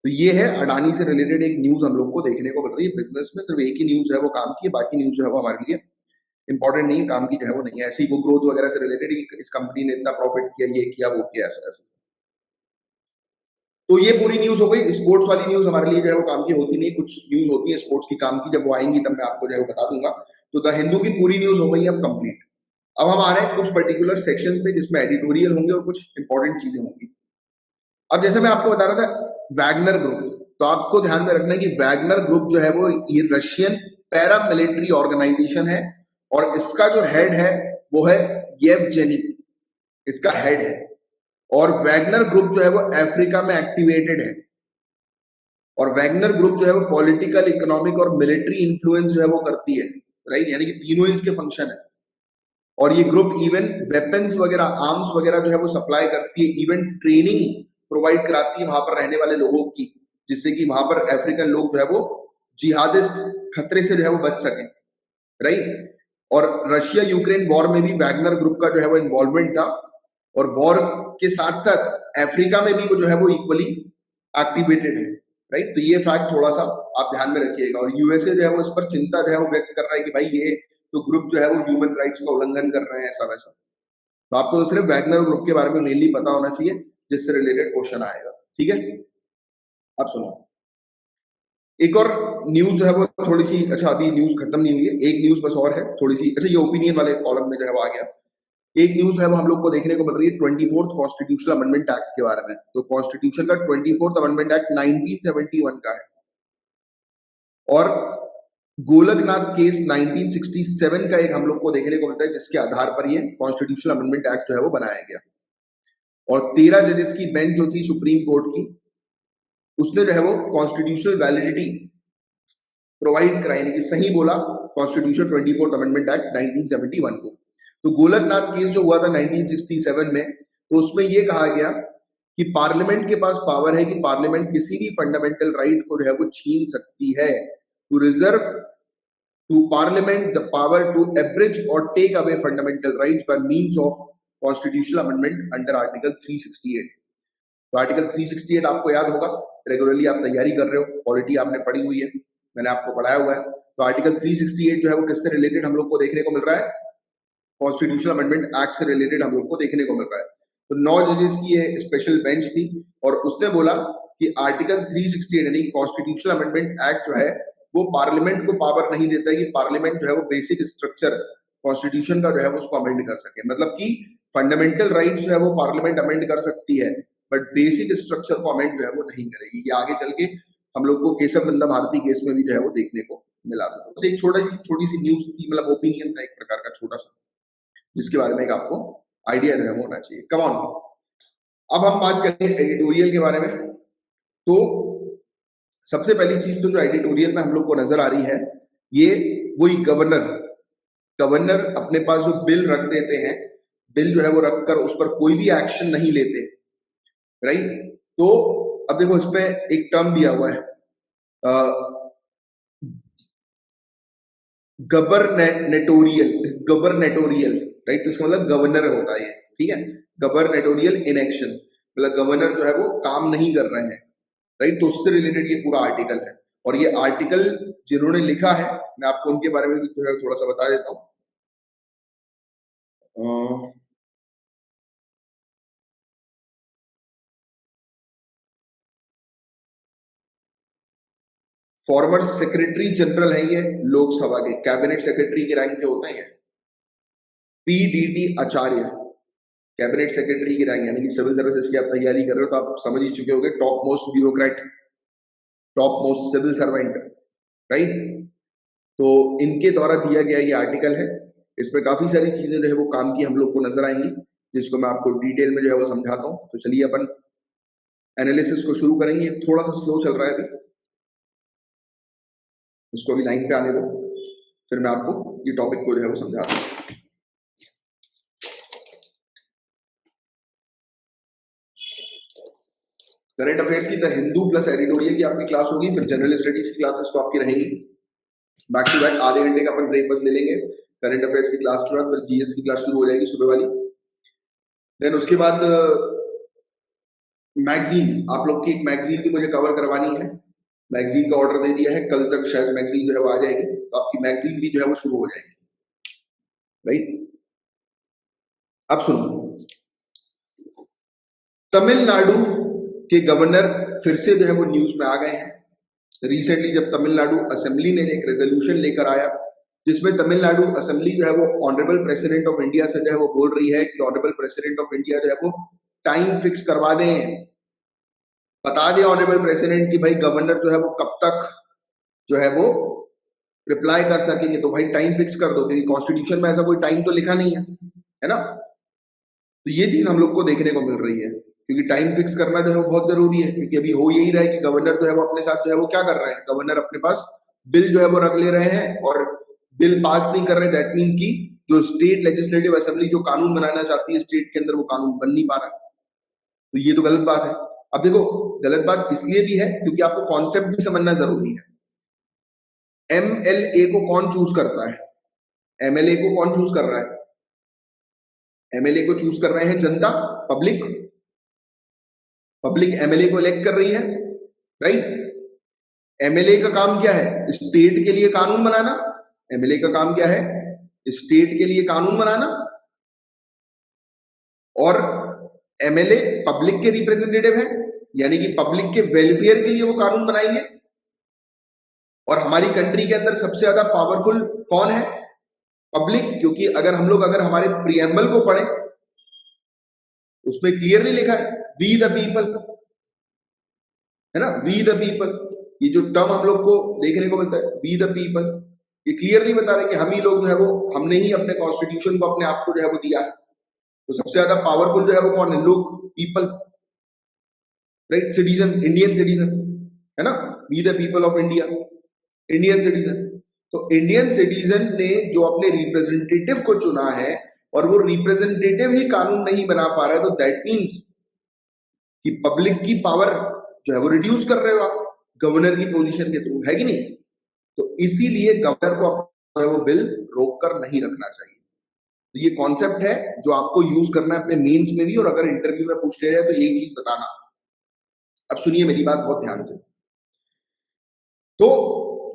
तो ये है अडानी से रिलेटेड एक न्यूज हम लोग को देखने को मिल रही है। बिजनेस में सिर्फ एक ही न्यूज है वो काम की, बाकी न्यूज जो है वो हमारे लिए इंपॉर्टेंट नहीं है, काम की जो है वो नहीं है। ऐसे ही वो ग्रोथ वगैरह से रिलेटेड इस कंपनी ने इतना प्रॉफिट किया, ये किया, वो किया, ऐसा ऐसा। तो ये पूरी न्यूज हो गई। स्पोर्ट्स वाली न्यूज हमारे लिए जो है वो काम की होती नहीं, कुछ न्यूज होती है स्पोर्ट्स की काम की, जब वो आएंगी तब मैं आपको जो है वो बता दूंगा। तो द हिंदू की पूरी न्यूज हो गई अब कंप्लीट। अब हम आ रहे हैं कुछ पर्टिकुलर सेक्शन पे जिसमें एडिटोरियल होंगे और कुछ इंपॉर्टेंट चीजें होंगी। अब जैसे मैं आपको बता रहा था वैगनर ग्रुप, तो आपको ध्यान में रखना है कि वैगनर ग्रुप जो है वो ये रशियन पैरामिलिट्री ऑर्गेनाइजेशन है और इसका जो हेड है वो है येवजेनी, इसका हेड है। और वैगनर ग्रुप जो है वो अफ्रीका में एक्टिवेटेड है और वैगनर ग्रुप जो है वो पॉलिटिकल, इकोनॉमिक और मिलिट्री इन्फ्लुएंस जो है वो करती है, राइट, यानी कि तीनों ही इसके फंक्शन है। और ये ग्रुप इवन वेपन्स वगैरह, आर्म्स वगैरह जो है वो सप्लाई करती है, इवन ट्रेनिंग प्रोवाइड कराती है वहां पर रहने वाले लोगों की, जिससे कि वहां पर अफ्रीकन लोग जो है वो जिहादिस्ट खतरे से जो है वो बच सकें, राइट। और रशिया यूक्रेन वॉर में भी वैगनर ग्रुप का जो है वो इन्वॉल्वमेंट था और वॉर के साथ साथ अफ्रीका में भी वो जो है वो इक्वली एक्टिवेटेड है, राइट। तो ये फैक्ट थोड़ा सा आप ध्यान में रखिएगा। और यूएसए जो है वो इस पर चिंता जो है वो व्यक्त कर रहा है कि भाई ये तो ग्रुप जो है वो ह्यूमन राइट्स का उल्लंघन कर रहे हैं, ऐसा वैसा। तो आपको तो सिर्फ वैगनर ग्रुप के बारे में मेनली पता होना चाहिए जिससे रिलेटेड क्वेश्चन आएगा, ठीक है। अब सुनो एक और न्यूज जो है वो थोड़ी सी, अच्छा अभी न्यूज खत्म नहीं हुई है, एक न्यूज बस और है थोड़ी सी। अच्छा ये ओपिनियन वाले कॉलम में जो है वो आ गया। एक न्यूज है वो हम लोग को देखने को मिल रही है 24th कॉन्स्टिट्यूशनल अमेंडमेंट एक्ट के बारे में। तो कॉन्स्टिट्यूशन का 24th अमेंडमेंट एक्ट 1971 का है और गोलकनाथ केस 1967 का एक हम लोग को देखने को मिलता है जिसके आधार पर ये कॉन्स्टिट्यूशनल अमेंडमेंट एक्ट जो है वो बनाया गया। और 13 जजेस की बेंच जो थी सुप्रीम कोर्ट की, उसने जो है वो कॉन्स्टिट्यूशनल वैलिडिटी प्रोवाइड कराई, यानी कि सही बोला कॉन्स्टिट्यूशन 24th अमेंडमेंट एक्ट 1971 को। तो गोलकनाथ केस जो हुआ था 1967 में, तो उसमें यह कहा गया कि पार्लियामेंट के पास पावर है कि पार्लियामेंट किसी भी फंडामेंटल राइट को जो है वो छीन सकती है। To reserve to parliament the power to abridge और take away fundamental rights by means of constitutional amendment under article 368। तो आर्टिकल 368 आपको याद होगा, रेगुलरली आप तैयारी कर रहे हो, पॉलिटी आपने पढ़ी हुई है, मैंने आपको पढ़ाया हुआ है। तो आर्टिकल 368 जो है वो किससे रिलेटेड हम लोग को देखने को मिल रहा है? कॉन्स्टिट्यूशनल अमेंडमेंट एक्ट से रिलेटेड हम लोग को देखने को मिल रहा है। तो 9 जजेस की ये स्पेशल बेंच थी और उसने बोला कि आर्टिकल 368 यानी कॉन्स्टिट्यूशनल अमेंडमेंट एक्ट जो है वो पार्लियामेंट को पावर नहीं देता है कि पार्लियामेंट जो है वो बेसिक स्ट्रक्चर कॉन्स्टिट्यूशन का जो है वो उसको अमेंड कर सके। मतलब कि फंडामेंटल राइट जो है वो पार्लियामेंट अमेंड कर सकती है बट बेसिक स्ट्रक्चर को अमेंड जो है वो नहीं करेगी। ये आगे चल के हम लोग को केशव नंदा भारती केस में भी जो है वो देखने को मिला देता हूँ। एक छोटी सी न्यूज थी, मतलब ओपिनियन था एक प्रकार का छोटा सा, जिसके बारे में एक आपको आइडिया जो है वो होना चाहिए। कम ऑन, अब हम बात करें एडिटोरियल के बारे में। तो सबसे पहली चीज तो जो एडिटोरियल में हम लोग को नजर आ रही है, ये वही गवर्नर गवर्नर अपने पास जो बिल रख देते हैं, बिल जो है वो रखकर उस पर कोई भी एक्शन नहीं लेते, राइट। तो अब देखो इस पे एक टर्म दिया हुआ है, गवर्नेटोरियल गवर्नेटोरियल, राइट। तो इसका मतलब गवर्नर होता है ये, ठीक है। गवर्नेटोरियल इनएक्शन, मतलब गवर्नर जो है वो काम नहीं कर रहे हैं, राइट। तो उससे रिलेटेड ये पूरा आर्टिकल है। और ये आर्टिकल जिन्होंने लिखा है, मैं आपको उनके बारे में भी जो है थोड़ा सा बता देता हूँ। फॉर्मर सेक्रेटरी जनरल है ये लोकसभा के, कैबिनेट सेक्रेटरी के रैंक के होते हैं। पीडीटी आचार्य, कैबिनेट सेक्रेटरी की रैंक, यानी कि सिविल सर्विसेज की आप तैयारी कर रहे हो तो आप समझ ही चुके होंगे, top most bureaucrat, top most civil servant, right. तो इनके द्वारा दिया गया ये आर्टिकल है। इसमें काफी सारी चीजें जो है वो काम की हम लोग को नजर आएंगी, जिसको मैं आपको डिटेल में जो है वो समझाता हूँ। तो चलिए अपन एनालिसिस को शुरू करेंगे। थोड़ा सा स्लो चल रहा है अभी, इसको अभी लाइन पे आने दो, फिर मैं आपको ये टॉपिक को जो है वो समझाता हूँ। करंट अफेयर्स की द हिंदू प्लस एडिटोरियल की आपकी क्लास होगी, फिर जनरल स्टडीज की क्लासेस तो आपकी रहेंगी बैक टू बैक। आधे घंटे का अपन ब्रेक बस ले लेंगे करंट अफेयर्स की क्लास के बाद, फिर जीएस की क्लास शुरू हो जाएगी सुबह वाली। देन उसके बाद मैगजीन, आप लोग की एक मैगजीन भी मुझे कवर करवानी है। मैगजीन का ऑर्डर दे दिया है, कल तक शायद मैगजीन जो है वो आ जाएगी, तो आपकी मैगजीन भी जो है वो शुरू हो जाएगी, राइट। अब सुनो, तमिलनाडु के गवर्नर फिर से जो है वो न्यूज में आ गए हैं। रिसेंटली जब तमिलनाडु असेंबली ने एक रेजोल्यूशन लेकर आया, जिसमें तमिलनाडु असेंबली जो है वो ऑनरेबल प्रेसिडेंट ऑफ इंडिया से जो है वो बोल रही है कि ऑनरेबल प्रेसिडेंट ऑफ इंडिया जो है वो टाइम फिक्स करवा दें, बता दें ऑनरेबल प्रेसिडेंट की भाई गवर्नर जो है वो कब तक जो है वो रिप्लाई कर सकेंगे। तो भाई टाइम फिक्स कर दो, क्योंकि कॉन्स्टिट्यूशन में ऐसा कोई टाइम तो लिखा नहीं है ना। तो ये चीज हम लोग को देखने को मिल रही है, क्योंकि टाइम फिक्स करना जो है वो बहुत जरूरी है। क्योंकि अभी हो यही रहा है कि गवर्नर जो है वो अपने साथ जो है वो क्या कर रहे हैं, गवर्नर अपने पास बिल जो है वो रख ले रहे हैं और बिल पास नहीं कर रहे। दैट मीन्स की जो स्टेट लेजिस्लेटिव असेंबली जो कानून बनाना चाहती है स्टेट के अंदर, वो कानून बन नहीं पा रहा है। तो ये तो गलत बात है। अब देखो, गलत बात इसलिए भी है क्योंकि आपको कॉन्सेप्ट भी समझना जरूरी है। एमएलए को कौन चूज करता है? एमएलए को कौन चूज कर रहा है? एमएलए को चूज कर रहे हैं जनता, पब्लिक। पब्लिक एमएलए को इलेक्ट कर रही है, राइट। एमएलए का काम क्या है? स्टेट के लिए कानून बनाना। एमएलए का काम क्या है? स्टेट के लिए कानून बनाना। और एमएलए पब्लिक के रिप्रेजेंटेटिव है, यानी कि पब्लिक के वेलफेयर के लिए वो कानून बनाएंगे। और हमारी कंट्री के अंदर सबसे ज्यादा पावरफुल कौन है? पब्लिक। क्योंकि अगर हम लोग हमारे प्रीएम्बल को पढ़ें, उसमें क्लियरली लिखा है वी द पीपल, है ना, वी द पीपल। ये जो टर्म हम लोग को देखने को मिलता है वी द पीपल, ये क्लियरली बता रहे हैं कि हम ही लोग जो है वो, हमने ही अपने कॉन्स्टिट्यूशन को अपने आप को जो है वो दिया है। तो सबसे ज्यादा पावरफुल जो है वो कौन है? लोग, people, right. Citizen, Indian citizen, है ना, we the people of India, Indian citizen. तो इंडियन सिटीजन ने जो अपने रिप्रेजेंटेटिव को चुना है और वो रिप्रेजेंटेटिव ही कानून नहीं बना पा रहा है, तो दैट मीन्स कि पब्लिक की पावर जो है वो रिड्यूस कर रहे हो आप गवर्नर की पोजीशन के थ्रू, है कि नहीं। तो इसीलिए गवर्नर को जो है वो बिल रोक कर नहीं रखना चाहिए। तो ये कॉन्सेप्ट है जो आपको यूज करना है अपने मेंस में भी, और अगर इंटरव्यू में पूछ ले रहे हैं तो यही चीज बताना। अब सुनिए मेरी बात बहुत ध्यान से। तो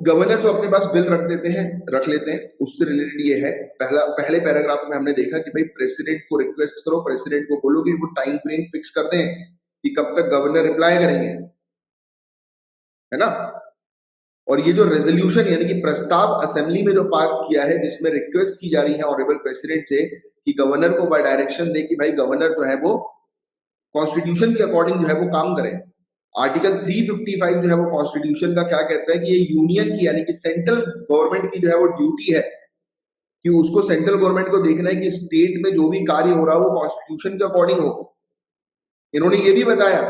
गवर्नर जो अपने पास बिल रख लेते हैं, उससे रिलेटेड ये है, पहले पैराग्राफ में हमने देखा कि भाई प्रेसिडेंट को रिक्वेस्ट करो, प्रेसिडेंट को बोलो कि वो टाइम फ्रेम फिक्स कर दें कि कब तक गवर्नर रिप्लाई करेंगे, है ना। और ये जो रेजोल्यूशन यानी कि प्रस्ताव असेंबली में जो पास किया है, जिसमें रिक्वेस्ट की जा रही है ऑनरेबल प्रेसिडेंट से कि गवर्नर को बाय डायरेक्शन दे कि भाई गवर्नर जो है वो कॉन्स्टिट्यूशन के अकॉर्डिंग जो है वो काम करें, आर्टिकल 355 जो है वो कॉन्स्टिट्यूशन का क्या कहता है कि ये यूनियन की यानी कि सेंट्रल गवर्नमेंट की जो है वो ड्यूटी है कि उसको सेंट्रल गवर्नमेंट को देखना है कि स्टेट में जो भी कार्य हो रहा है वो कॉन्स्टिट्यूशन के अकॉर्डिंग हो। इन्होंने ये भी बताया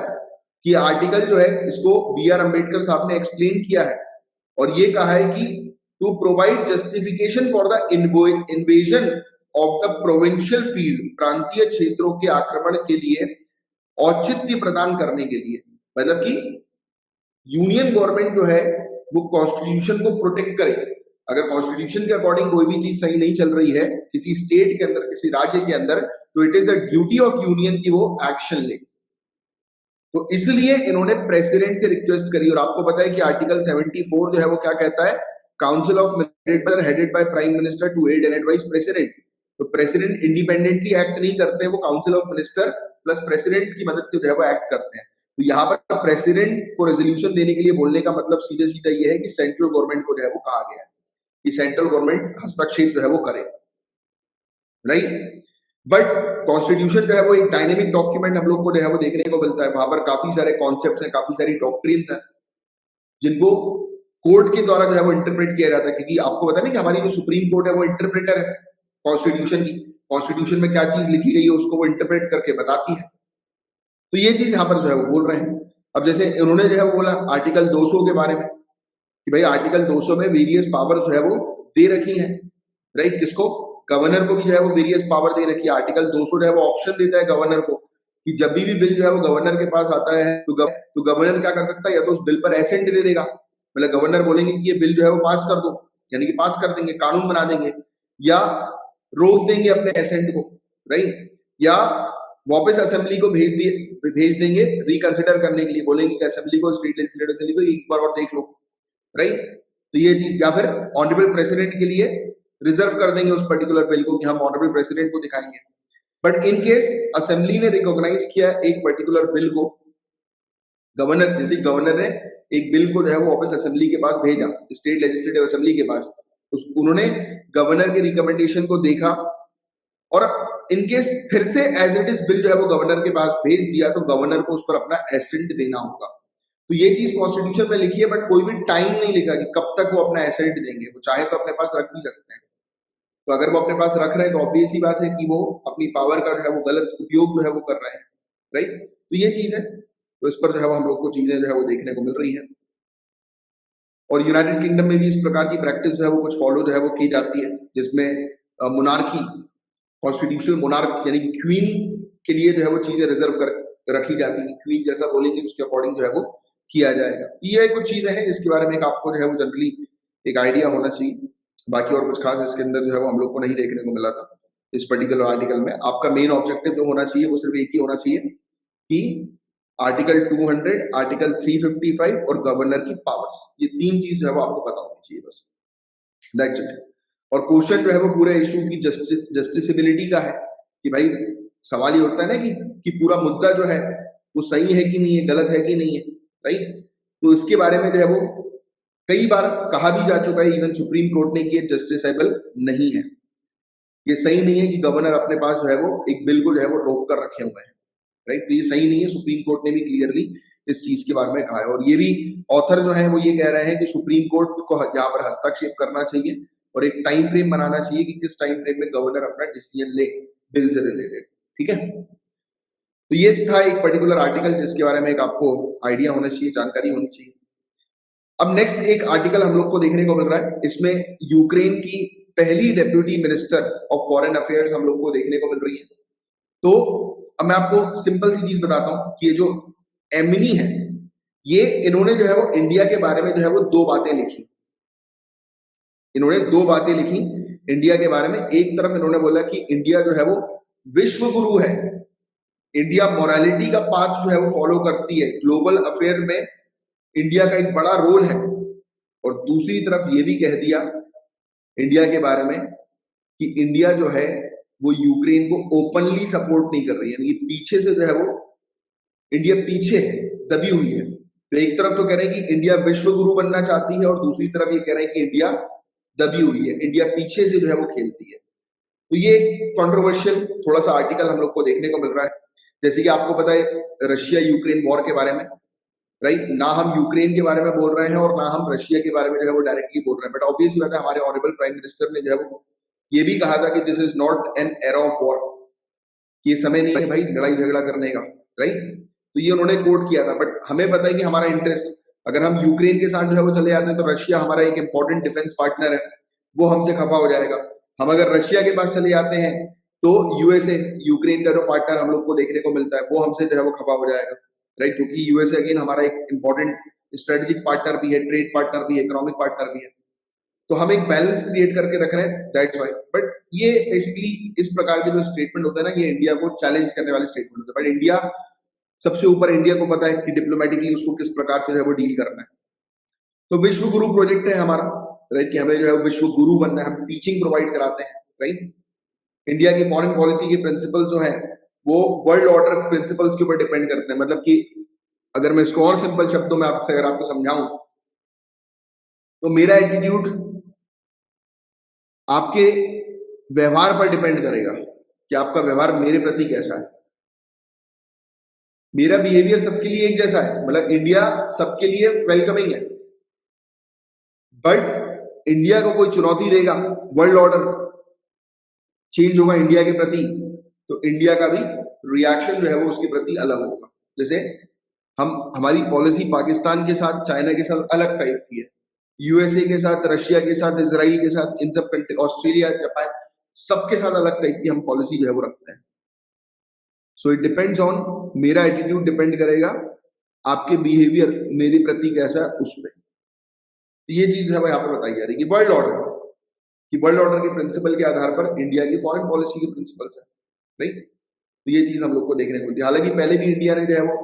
कि आर्टिकल जो है इसको B.R. अम्बेडकर साहब ने एक्सप्लेन किया है और ये कहा है कि to provide justification for the invasion of the provincial field, प्रांतीय क्षेत्रों के आक्रमण के लिए औचित्य प्रदान करने के लिए, मतलब कि यूनियन गवर्नमेंट जो है वो कॉन्स्टिट्यूशन को प्रोटेक्ट करे। अगर कॉन्स्टिट्यूशन के अकॉर्डिंग कोई भी चीज सही नहीं चल रही है किसी स्टेट के अंदर, किसी राज्य के अंदर, तो it is the duty of union की वो एक्शन ले। तो इसलिए इन्होंने प्रेसिडेंट से रिक्वेस्ट करी और आपको पता है कि आर्टिकल 74 जो है वो क्या कहता है, council of minister headed by prime minister to aid and advise president. तो प्रेसिडेंट इंडिपेंडेंटली एक्ट नहीं करते, वो council of minister plus president की मदद से जो है वो एक्ट करते हैं। तो यहाँ पर प्रेसिडेंट को रेजोल्यूशन देने के लिए बोलने का मतलब सीधे सीधा ये है कि सेंट्रल गवर्नमेंट को जो है वो कहा गया है कि सेंट्रल गवर्नमेंट हस्तक्षेप जो है वो करे, राइट। बट कॉन्स्टिट्यूशन जो है वो एक डायनेमिक डॉक्यूमेंट हम लोग को जो है वो देखने को मिलता है। वहां पर काफी सारे कॉन्सेप्ट्स हैं, काफी सारी डॉक्ट्रिन्स हैं जिनको कोर्ट के द्वारा जो है वो इंटरप्रेट किया जाता है, क्योंकि आपको पता नहीं कि हमारी जो सुप्रीम कोर्ट है वो इंटरप्रेटर है कॉन्स्टिट्यूशन की। कॉन्स्टिट्यूशन में क्या चीज लिखी गई है उसको वो इंटरप्रेट करके बताती है। तो ये चीज यहाँ पर जो है वो बोल रहे हैं। अब जैसे इन्होंने जो है वो बोला आर्टिकल 200 के बारे में कि भाई आर्टिकल 200 में वेरियस पावर जो है वो दे रखी है, राइट। किसको? गवर्नर को भी जो है वो वेरियस पावर दे रखी है। आर्टिकल 200 जो है वो ऑप्शन देता है गवर्नर को कि जब भी बिल जो है वो गवर्नर के पास आता है तो गवर्नर क्या कर सकता है, या तो उस बिल पर एसेंट दे देगा, मतलब गवर्नर बोलेंगे कि ये बिल जो है वो पास कर दो, यानी कि पास कर देंगे, कानून बना देंगे, या रोक देंगे अपने एसेंट को, राइट, या वापस असेंबली को भेज देंगे रिकंसिडर करने के लिए, बोलेंगे कि असेंबली को, स्टेट लेजिस्लेटिव असेंबली को एक बार और देख लो, राइट। तो ये चीज, या फिर ऑनरेबल प्रेसिडेंट के लिए रिजर्व कर देंगे उस पर्टिकुलर बिल को कि हम ऑनरेबल प्रेसिडेंट को दिखाएंगे। बट इन केस असेंबली ने रिकॉग्नाइज किया एक पर्टिकुलर बिल को, गवर्नर, जैसे गवर्नर ने एक बिल को जो है वो वापस असेंबली के पास भेजा, स्टेट लेजिस्लेटिव असेंबली के पास, उन्होंने गवर्नर के रिकमेंडेशन को देखा और इनकेस फिर से एज इट इज बिल जो है वो गवर्नर के पास भेज दिया तो गवर्नर को उस पर अपना एसेंट देना होगा। तो ये चीज कॉन्स्टिट्यूशन में लिखी है, बट कोई भी टाइम नहीं लिखा कि कब तक वो अपना एसेंट देंगे। वो चाहे तो अपने पास रख भी सकते हैं। तो अगर वो अपने पास रख रहे हैं तो ऑब्वियस ही बात है कि वो अपनी पावर का जो है वो गलत उपयोग जो है वो कर रहे हैं, राइट। तो ये चीज है, तो इस पर जो है वो हम लोग को चीजें जो है वो देखने को मिल रही है। और यूनाइटेड किंगडम में भी इस प्रकार की प्रैक्टिस जो है वो कुछ फॉलो जो है वो की जाती है, जिसमें मोनार्की, कॉन्स्टिट्यूशनल मोनार्क यानी कि क्वीन के लिए जो है वो चीजें रिजर्व कर रखी जाती है। क्वीन जैसा बोलेंगे उसके अकॉर्डिंग जो है वो किया जाएगा। ये कुछ चीजें हैं जिसके बारे में आपको जो है वो जनरली एक आइडिया होना चाहिए। बाकी और कुछ खास इसके अंदर जो है वो हम लोग को नहीं देखने को मिला था इस पर्टिकुलर आर्टिकल में। आपका मेन ऑब्जेक्टिव जो होना चाहिए वो सिर्फ एक ही होना चाहिए कि आर्टिकल 200, आर्टिकल 355 और गवर्नर की पावर्स, ये तीन चीज जो है वो आपको पता होनी चाहिए, बस दैट्स इट। और क्वेश्चन जो है वो पूरे इशू की जस्टिसेबिलिटी का है कि भाई सवाल ये उठता है ना कि पूरा मुद्दा जो है वो सही है कि नहीं है, गलत है कि नहीं है, राइट। तो इसके बारे में जो है वो कई बार कहा भी जा चुका है, इवन सुप्रीम कोर्ट ने कि ये जस्टिसेबल नहीं है, ये सही नहीं है कि गवर्नर अपने पास जो है वो एक बिल को जो है वो रोक कर रखे हुए हैं, राइट। तो ये सही नहीं है, सुप्रीम कोर्ट ने भी क्लियरली इस चीज के बारे में कहा है। और ये भी ऑथर जो है वो ये कह रहे हैं कि सुप्रीम कोर्ट को यहाँ पर हस्तक्षेप करना चाहिए और एक टाइम फ्रेम बनाना चाहिए कि किस टाइम फ्रेम में गवर्नर अपना डिसीजन ले बिल से रिलेटेड, ठीक है। तो ये था एक पर्टिकुलर आर्टिकल जिसके बारे में एक आपको आइडिया होना चाहिए, जानकारी होनी चाहिए। अब नेक्स्ट एक आर्टिकल हम लोग को देखने को मिल रहा है, इसमें यूक्रेन की पहली deputy minister of foreign affairs हम लोग को देखने को मिल रही है। तो अब मैं आपको सिंपल सी चीज बताता हूं कि ये जो एमिनी है, ये इन्होंने जो है वो इंडिया के बारे में जो है वो दो बातें लिखी। इन्होंने दो बातें लिखी इंडिया के बारे में। एक तरफ इन्होंने बोला कि इंडिया जो है वो विश्व गुरु है, इंडिया मोरालिटी का पाथ जो है वो फॉलो करती है, ग्लोबल अफेयर में इंडिया का एक बड़ा रोल है। और दूसरी तरफ ये भी कह दिया इंडिया के बारे में कि इंडिया जो है वो यूक्रेन को ओपनली सपोर्ट नहीं कर रही है, यानी कि पीछे से जो है वो इंडिया पीछे है, दबी हुई है। तो एक तरफ तो कह रहे हैं कि इंडिया विश्व गुरु बनना चाहती है और दूसरी तरफ ये कह रहे हैं कि इंडिया दबी हुई है, इंडिया पीछे से जो है वो खेलती है। तो ये कंट्रोवर्शियल थोड़ा सा आर्टिकल हम लोग को देखने को मिल रहा है। जैसे कि आपको पता है रशिया यूक्रेन वॉर के बारे में, राइट? ना हम यूक्रेन के बारे में बोल रहे हैं और ना हम रशिया के बारे में जो है वो डायरेक्टली बोल रहे हैं, बट ऑब्वियस बात है हमारे ऑनरेबल प्राइम मिनिस्टर ने जो है वो ये भी कहा था कि this is not an era of war, ये समय नहीं है भाई लड़ाई झगड़ा करने का, राइट? तो ये उन्होंने कोट किया था, बट हमें पता है कि हमारा इंटरेस्ट, अगर हम यूक्रेन के साथ जो है वो चले जाते हैं तो रशिया हमारा एक इंपॉर्टेंट डिफेंस पार्टनर है, वो हमसे खफा हो जाएगा। हम अगर रशिया के पास चले जाते हैं तो यूएसए, यूक्रेन का जो पार्टनर हम लोग को देखने को मिलता है, वो हमसे जो है वो खफा हो जाएगा, राइट? क्योंकि यूएसए अगेन हमारा एक इंपॉर्टेंट स्ट्रेटेजिक पार्टनर भी है, ट्रेड पार्टनर भी है, इकोनॉमिक पार्टनर भी है। तो हम एक बैलेंस क्रिएट करके रख रहे हैं, दैट्स व्हाई। बट ये बेसिकली इस प्रकार के जो स्टेटमेंट होता है ना, ये इंडिया को चैलेंज करने वाले स्टेटमेंट होते हैं, बट इंडिया सबसे ऊपर, इंडिया को पता है कि डिप्लोमेटिकली उसको किस प्रकार से जो है वो डील करना है। तो विश्व गुरु प्रोजेक्ट है हमारा, राइट? कि हमें जो है विश्व गुरु बनना है, हम टीचिंग प्रोवाइड कराते हैं, राइट? इंडिया की फॉरेन पॉलिसी के प्रिंसिपल जो है वो वर्ल्ड ऑर्डर प्रिंसिपल्स के ऊपर डिपेंड करते हैं। मतलब कि अगर मैं इसको और सिंपल शब्दों में अगर आपको समझाऊं, तो मेरा एटीट्यूड आपके व्यवहार पर डिपेंड करेगा कि आपका व्यवहार मेरे प्रति कैसा है। मेरा बिहेवियर सबके लिए एक जैसा है, मतलब इंडिया सबके लिए वेलकमिंग है, बट इंडिया को कोई चुनौती देगा, वर्ल्ड ऑर्डर चेंज होगा इंडिया के प्रति, तो इंडिया का भी रिएक्शन जो है वो उसके प्रति अलग होगा। जैसे हमारी पॉलिसी पाकिस्तान के साथ, चाइना के साथ अलग टाइप की है, यूएसए के साथ, रशिया के साथ, इसराइल के साथ, इन सब कंट्री, ऑस्ट्रेलिया, जापान, सबके साथ अलग टाइप की हम पॉलिसी जो है वो रखते हैं। सो इट डिपेंड्स ऑन, मेरा एटीट्यूड डिपेंड करेगा आपके बिहेवियर मेरे प्रति कैसा है उस पर। तो ये चीज है यहाँ पर बताई जा रही है कि वर्ल्ड ऑर्डर, कि वर्ल्ड ऑर्डर के प्रिंसिपल के आधार पर इंडिया की फॉरेन पॉलिसी के प्रिंसिपल्स है, राइट? तो ये चीज हम लोग को देखने को मिलती है। हालांकि पहले भी इंडिया ने जो है वो,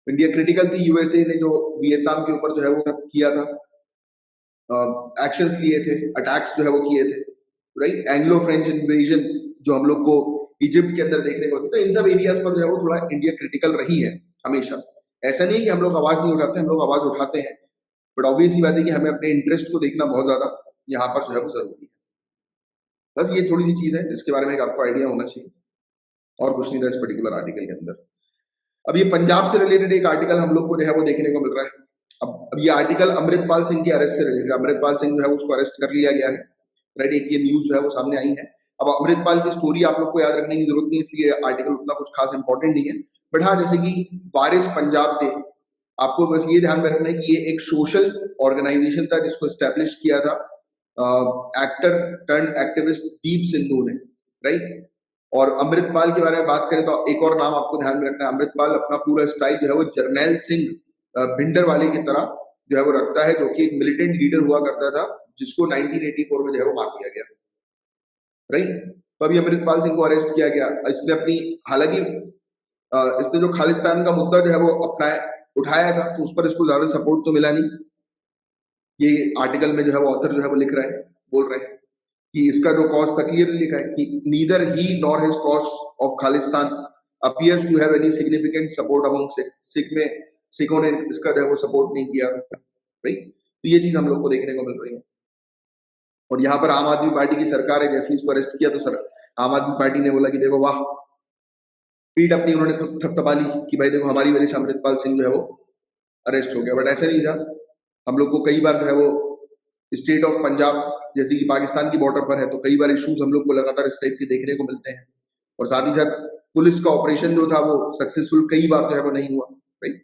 इंडिया क्रिटिकल थी, यूएसए ने जो वियतनाम के ऊपर जो है वो किया था, एक्शंस लिए थे, अटैक्स जो है वो किए थे, राइट? एंग्लो फ्रेंच इन्वेजन जो हम लोग को इजिप्ट के अंदर देखने को मिलता है, इन सब एरियाज पर जो है वो थोड़ा इंडिया क्रिटिकल रही है हमेशा। ऐसा नहीं है कि हम लोग आवाज नहीं उठाते, हम लोग आवाज उठाते हैं, बट ऑब्वियस ही बात है कि हमें अपने इंटरेस्ट को देखना बहुत ज्यादा यहाँ पर जो है वो जरूरी है। बस ये थोड़ी सी चीज है जिसके बारे में आपको आइडिया होना चाहिए, और कुछ नहीं था इस पर्टिकुलर आर्टिकल के अंदर। अब ये पंजाब से रिलेटेड एक आर्टिकल हम लोग को जो है वो देखने को मिल रहा है। अब ये आर्टिकल अमृतपाल सिंह के अरेस्ट से रिलेटेड, अमृतपाल सिंह जो है उसको अरेस्ट कर लिया गया है, राइट? एक ये न्यूज जो है वो सामने आई है। अब अमृतपाल की स्टोरी आप लोग को याद रखने की जरूरत नहीं, इसलिए आर्टिकल उतना कुछ खास इंपॉर्टेंट नहीं है, बट हाँ, जैसे कि वारिस पंजाब डे, आपको बस ये ध्यान में रखना है कि ये एक सोशल ऑर्गेनाइजेशन था जिसको स्टैब्लिश किया था एक्टर टर्न एक्टिविस्ट दीप सिंधु ने, राइट? और अमृतपाल के बारे में बात करें तो एक और नाम आपको ध्यान में रखना है, अमृतपाल अपना पूरा स्टाइल जो है वो जर्नैल सिंह भिंडरवाले की तरह जो है वो रखता है, जो कि एक मिलिटेंट लीडर हुआ करता था जिसको 1984 में जो है वो मार दिया गया, राइट? तो अभी अमृतपाल सिंह को अरेस्ट किया गया। इसने अपनी, हालांकि इसने जो खालिस्तान का मुद्दा जो है वो अपना उठाया था, तो उस पर इसको ज्यादा सपोर्ट तो मिला नहीं। ये आर्टिकल में जो है वो ऑथर जो है वो लिख रहे हैं, बोल रहे हैं कि इसका जो कॉज था क्लियरली लिखा है कि neither he nor his cause of Khalistan appears to have any significant support among Sikh में सिखों ने इसका जो है वो सपोर्ट नहीं किया, राइट? तो ये चीज हम लोग को देखने को मिल रही है। और यहाँ पर आम आदमी पार्टी की सरकार है, जैसे इसको अरेस्ट किया तो सर आम आदमी पार्टी ने बोला कि देखो वाह, पीठ अपनी उन्होंने थपथपा ली कि भाई देखो हमारी वजह से अमृतपाल सिंह जो है वो अरेस्ट हो गया, बट ऐसा नहीं था। हम लोग को कई बार जो है वो स्टेट ऑफ पंजाब जैसे कि पाकिस्तान की बॉर्डर पर है, तो कई बार इश्यूज हम लोग को लगातार इस टाइप के देखने को मिलते हैं, और साथ ही साथ पुलिस का ऑपरेशन जो था वो सक्सेसफुल कई बार जो है वो नहीं हुआ, राइट?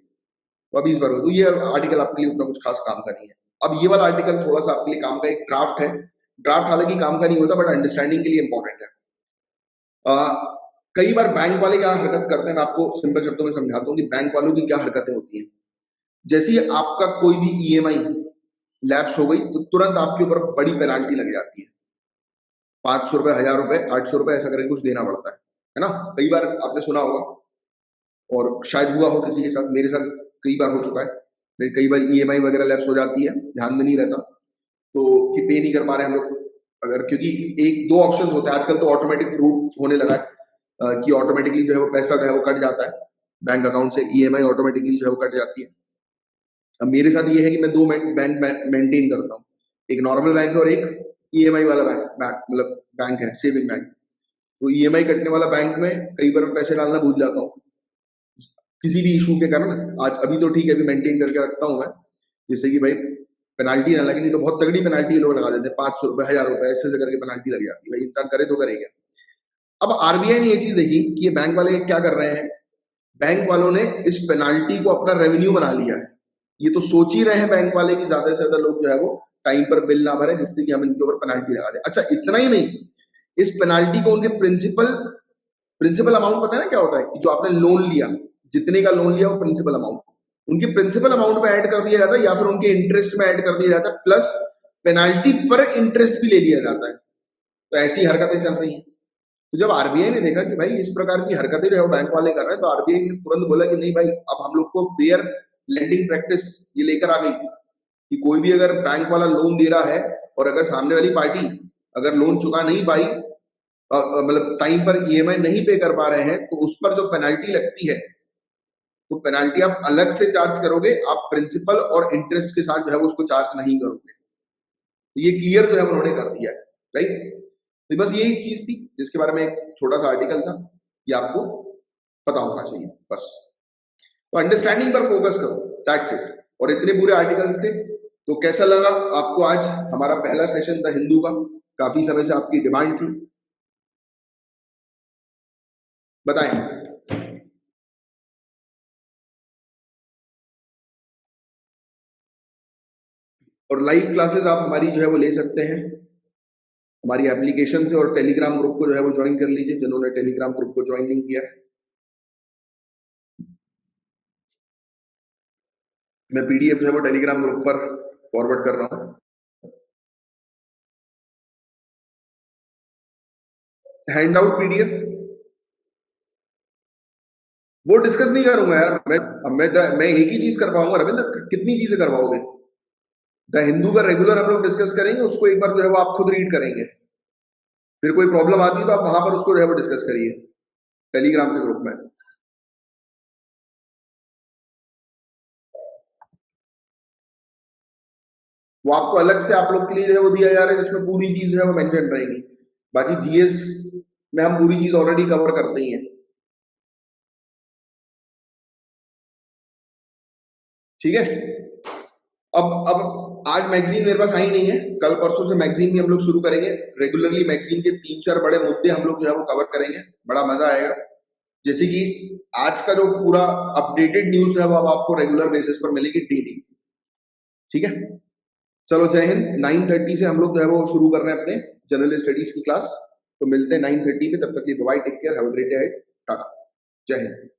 तो अभी इस बार तो ये आर्टिकल आपके लिए उतना कुछ खास काम का नहीं है। अब ये वाला आर्टिकल थोड़ा सा आपके लिए काम का, एक ड्राफ्ट है, ड्राफ्ट हालांकि काम का नहीं होता बट अंडरस्टैंडिंग के लिए इंपॉर्टेंट है। कई बार बैंक वाले क्या हरकत करते हैं, मैं आपको सिंपल शब्दों में समझाता हूँ कि बैंक वालों की क्या हरकतें होती हैं। जैसे ही आपका कोई भी ईएमआई लैप्स हो गई तो तुरंत आपके ऊपर बड़ी पेनाल्टी लग जाती है, 500 रुपए, 1000 रुपए, 800 रुपए, ऐसा करके कुछ देना पड़ता है ना? कई बार आपने सुना होगा, और शायद हुआ हो किसी के साथ, मेरे साथ कई बार हो चुका है। कई बार ईएमआई वगैरह लैप्स हो जाती है, ध्यान में नहीं रहता, तो कि पे नहीं कर पा रहे हम लोग, अगर, क्योंकि एक दो ऑप्शंस होते हैं आजकल, तो ऑटोमेटिक रूट होने लगा है कि ऑटोमेटिकली जो है वो पैसा जो है वो कट जाता है बैंक अकाउंट से, ईएमआई ऑटोमेटिकली जो है वो कट जाती है। अब मेरे साथ ये है कि मैं दो बैंक मेंटेन करता हूँ, एक नॉर्मल बैंक है और एक ईएमआई वाला बैंक मतलब बैंक है, सेविंग बैंक। तो ईएमआई कटने वाला बैंक में कई बार मैं पैसे डालना भूल जाता हूँ, किसी भी इशू के कारण। आज अभी तो ठीक है, अभी मेंटेन करके रखता हूं मैं, जिससे कि भाई पेनाल्टी ना लगे, नहीं तो बहुत तगड़ी पेनाल्टी लोग लगा देते हैं, 500 रुपए 1000 रुपए ऐसे करके पेनाल्टी लग जाती है। भाई इंसान करे तो करे क्या। अब आरबीआई ने ये चीज देखी कि ये बैंक वाले क्या कर रहे हैं, बैंक वालों ने इस पेनाल्टी को अपना रेवेन्यू बना लिया है। ये तो सोच ही रहे हैं बैंक वाले कि ज्यादा से ज्यादा लोग जो है वो टाइम पर बिल ना भरे, जिससे कि हम इनके ऊपर पेनाल्टी लगा दें। अच्छा इतना ही नहीं, इस पेनाल्टी को उनके प्रिंसिपल प्रिंसिपल अमाउंट पता है ना क्या होता है, कि जो आपने लोन लिया, जितने का लोन लिया वो प्रिंसिपल अमाउंट, उनके प्रिंसिपल अमाउंट में ऐड कर दिया जाता है, या फिर उनके इंटरेस्ट में ऐड कर दिया जाता है, प्लस पेनाल्टी पर इंटरेस्ट भी ले लिया जाता है। तो ऐसी हरकतें चल रही हैं। तो जब आरबीआई ने देखा कि भाई इस प्रकार की हरकतें जो है बैंक वाले कर रहे हैं, तो आरबीआई ने तुरंत बोला कि नहीं भाई, अब हम लोग को फेयर लेंडिंग प्रैक्टिस ये लेकर आ गई कि कोई भी अगर बैंक वाला लोन दे रहा है और अगर सामने वाली पार्टी अगर लोन चुका नहीं पाई, मतलब टाइम पर ईएमआई नहीं पे कर पा रहे हैं, तो उस पर जो पेनाल्टी लगती है, तो पेनाल्टी आप अलग से चार्ज करोगे, आप प्रिंसिपल और इंटरेस्ट के साथ जो है वो उसको चार्ज नहीं करोगे। तो ये क्लियर जो है उन्होंने कर दिया है, राइट। तो बस यही चीज थी जिसके बारे में एक छोटा सा आर्टिकल था, ये आपको पता होना चाहिए बस। तो अंडरस्टैंडिंग पर फोकस करो, दैट्स इट। और इतने पूरे आर्टिकल्स थे। तो कैसा लगा आपको आज हमारा पहला सेशन था हिंदू का, काफी समय से आपकी डिमांड थी, बताएं। और लाइव क्लासेस आप हमारी जो है वो ले सकते हैं हमारी एप्लीकेशन से, और टेलीग्राम ग्रुप को जो है वो ज्वाइन कर लीजिए जिन्होंने टेलीग्राम ग्रुप को ज्वाइन नहीं किया। मैं पीडीएफ जो है वो टेलीग्राम ग्रुप पर फॉरवर्ड कर रहा हूँ। हैंड आउट पीडीएफ वो डिस्कस नहीं करूंगा यार, मैं एक ही चीज कर पाऊंगा रविंद्र, कितनी चीजें करवाओगे। द हिंदू का रेगुलर हम लोग डिस्कस करेंगे, उसको एक बार जो है वो आप खुद रीड करेंगे, फिर कोई प्रॉब्लम आती है तो आप वहां पर उसको जो है वो डिस्कस करिए टेलीग्राम के ग्रुप में। वो आपको अलग से आप लोग के लिए जो है वो दिया जा रहा है, जिसमें पूरी चीज जो है वो मेंशन रहेगी। बाकी जीएस में हम पूरी चीज ऑलरेडी कवर करते ही हैं, ठीक है। अब आज मैगजीन मेरे पास आई नहीं है, कल परसों से मैगजीन भी हम लोग शुरू करेंगे रेगुलरली। मैगजीन के 3-4 बड़े मुद्दे हम लोग जो है वो कवर करेंगे, बड़ा मजा आएगा। जैसे कि आज का जो पूरा अपडेटेड न्यूज है वो अब आपको रेगुलर बेसिस पर मिलेगी डेली, ठीक है। चलो जय हिंद। 9:30 से हम लोग जो है वो शुरू कर रहे हैं अपने जनरल स्टडीज की क्लास। तो मिलते हैं 9:30 पे, तब तक के लिए bye, take care, have a great day, tata, जय हिंद।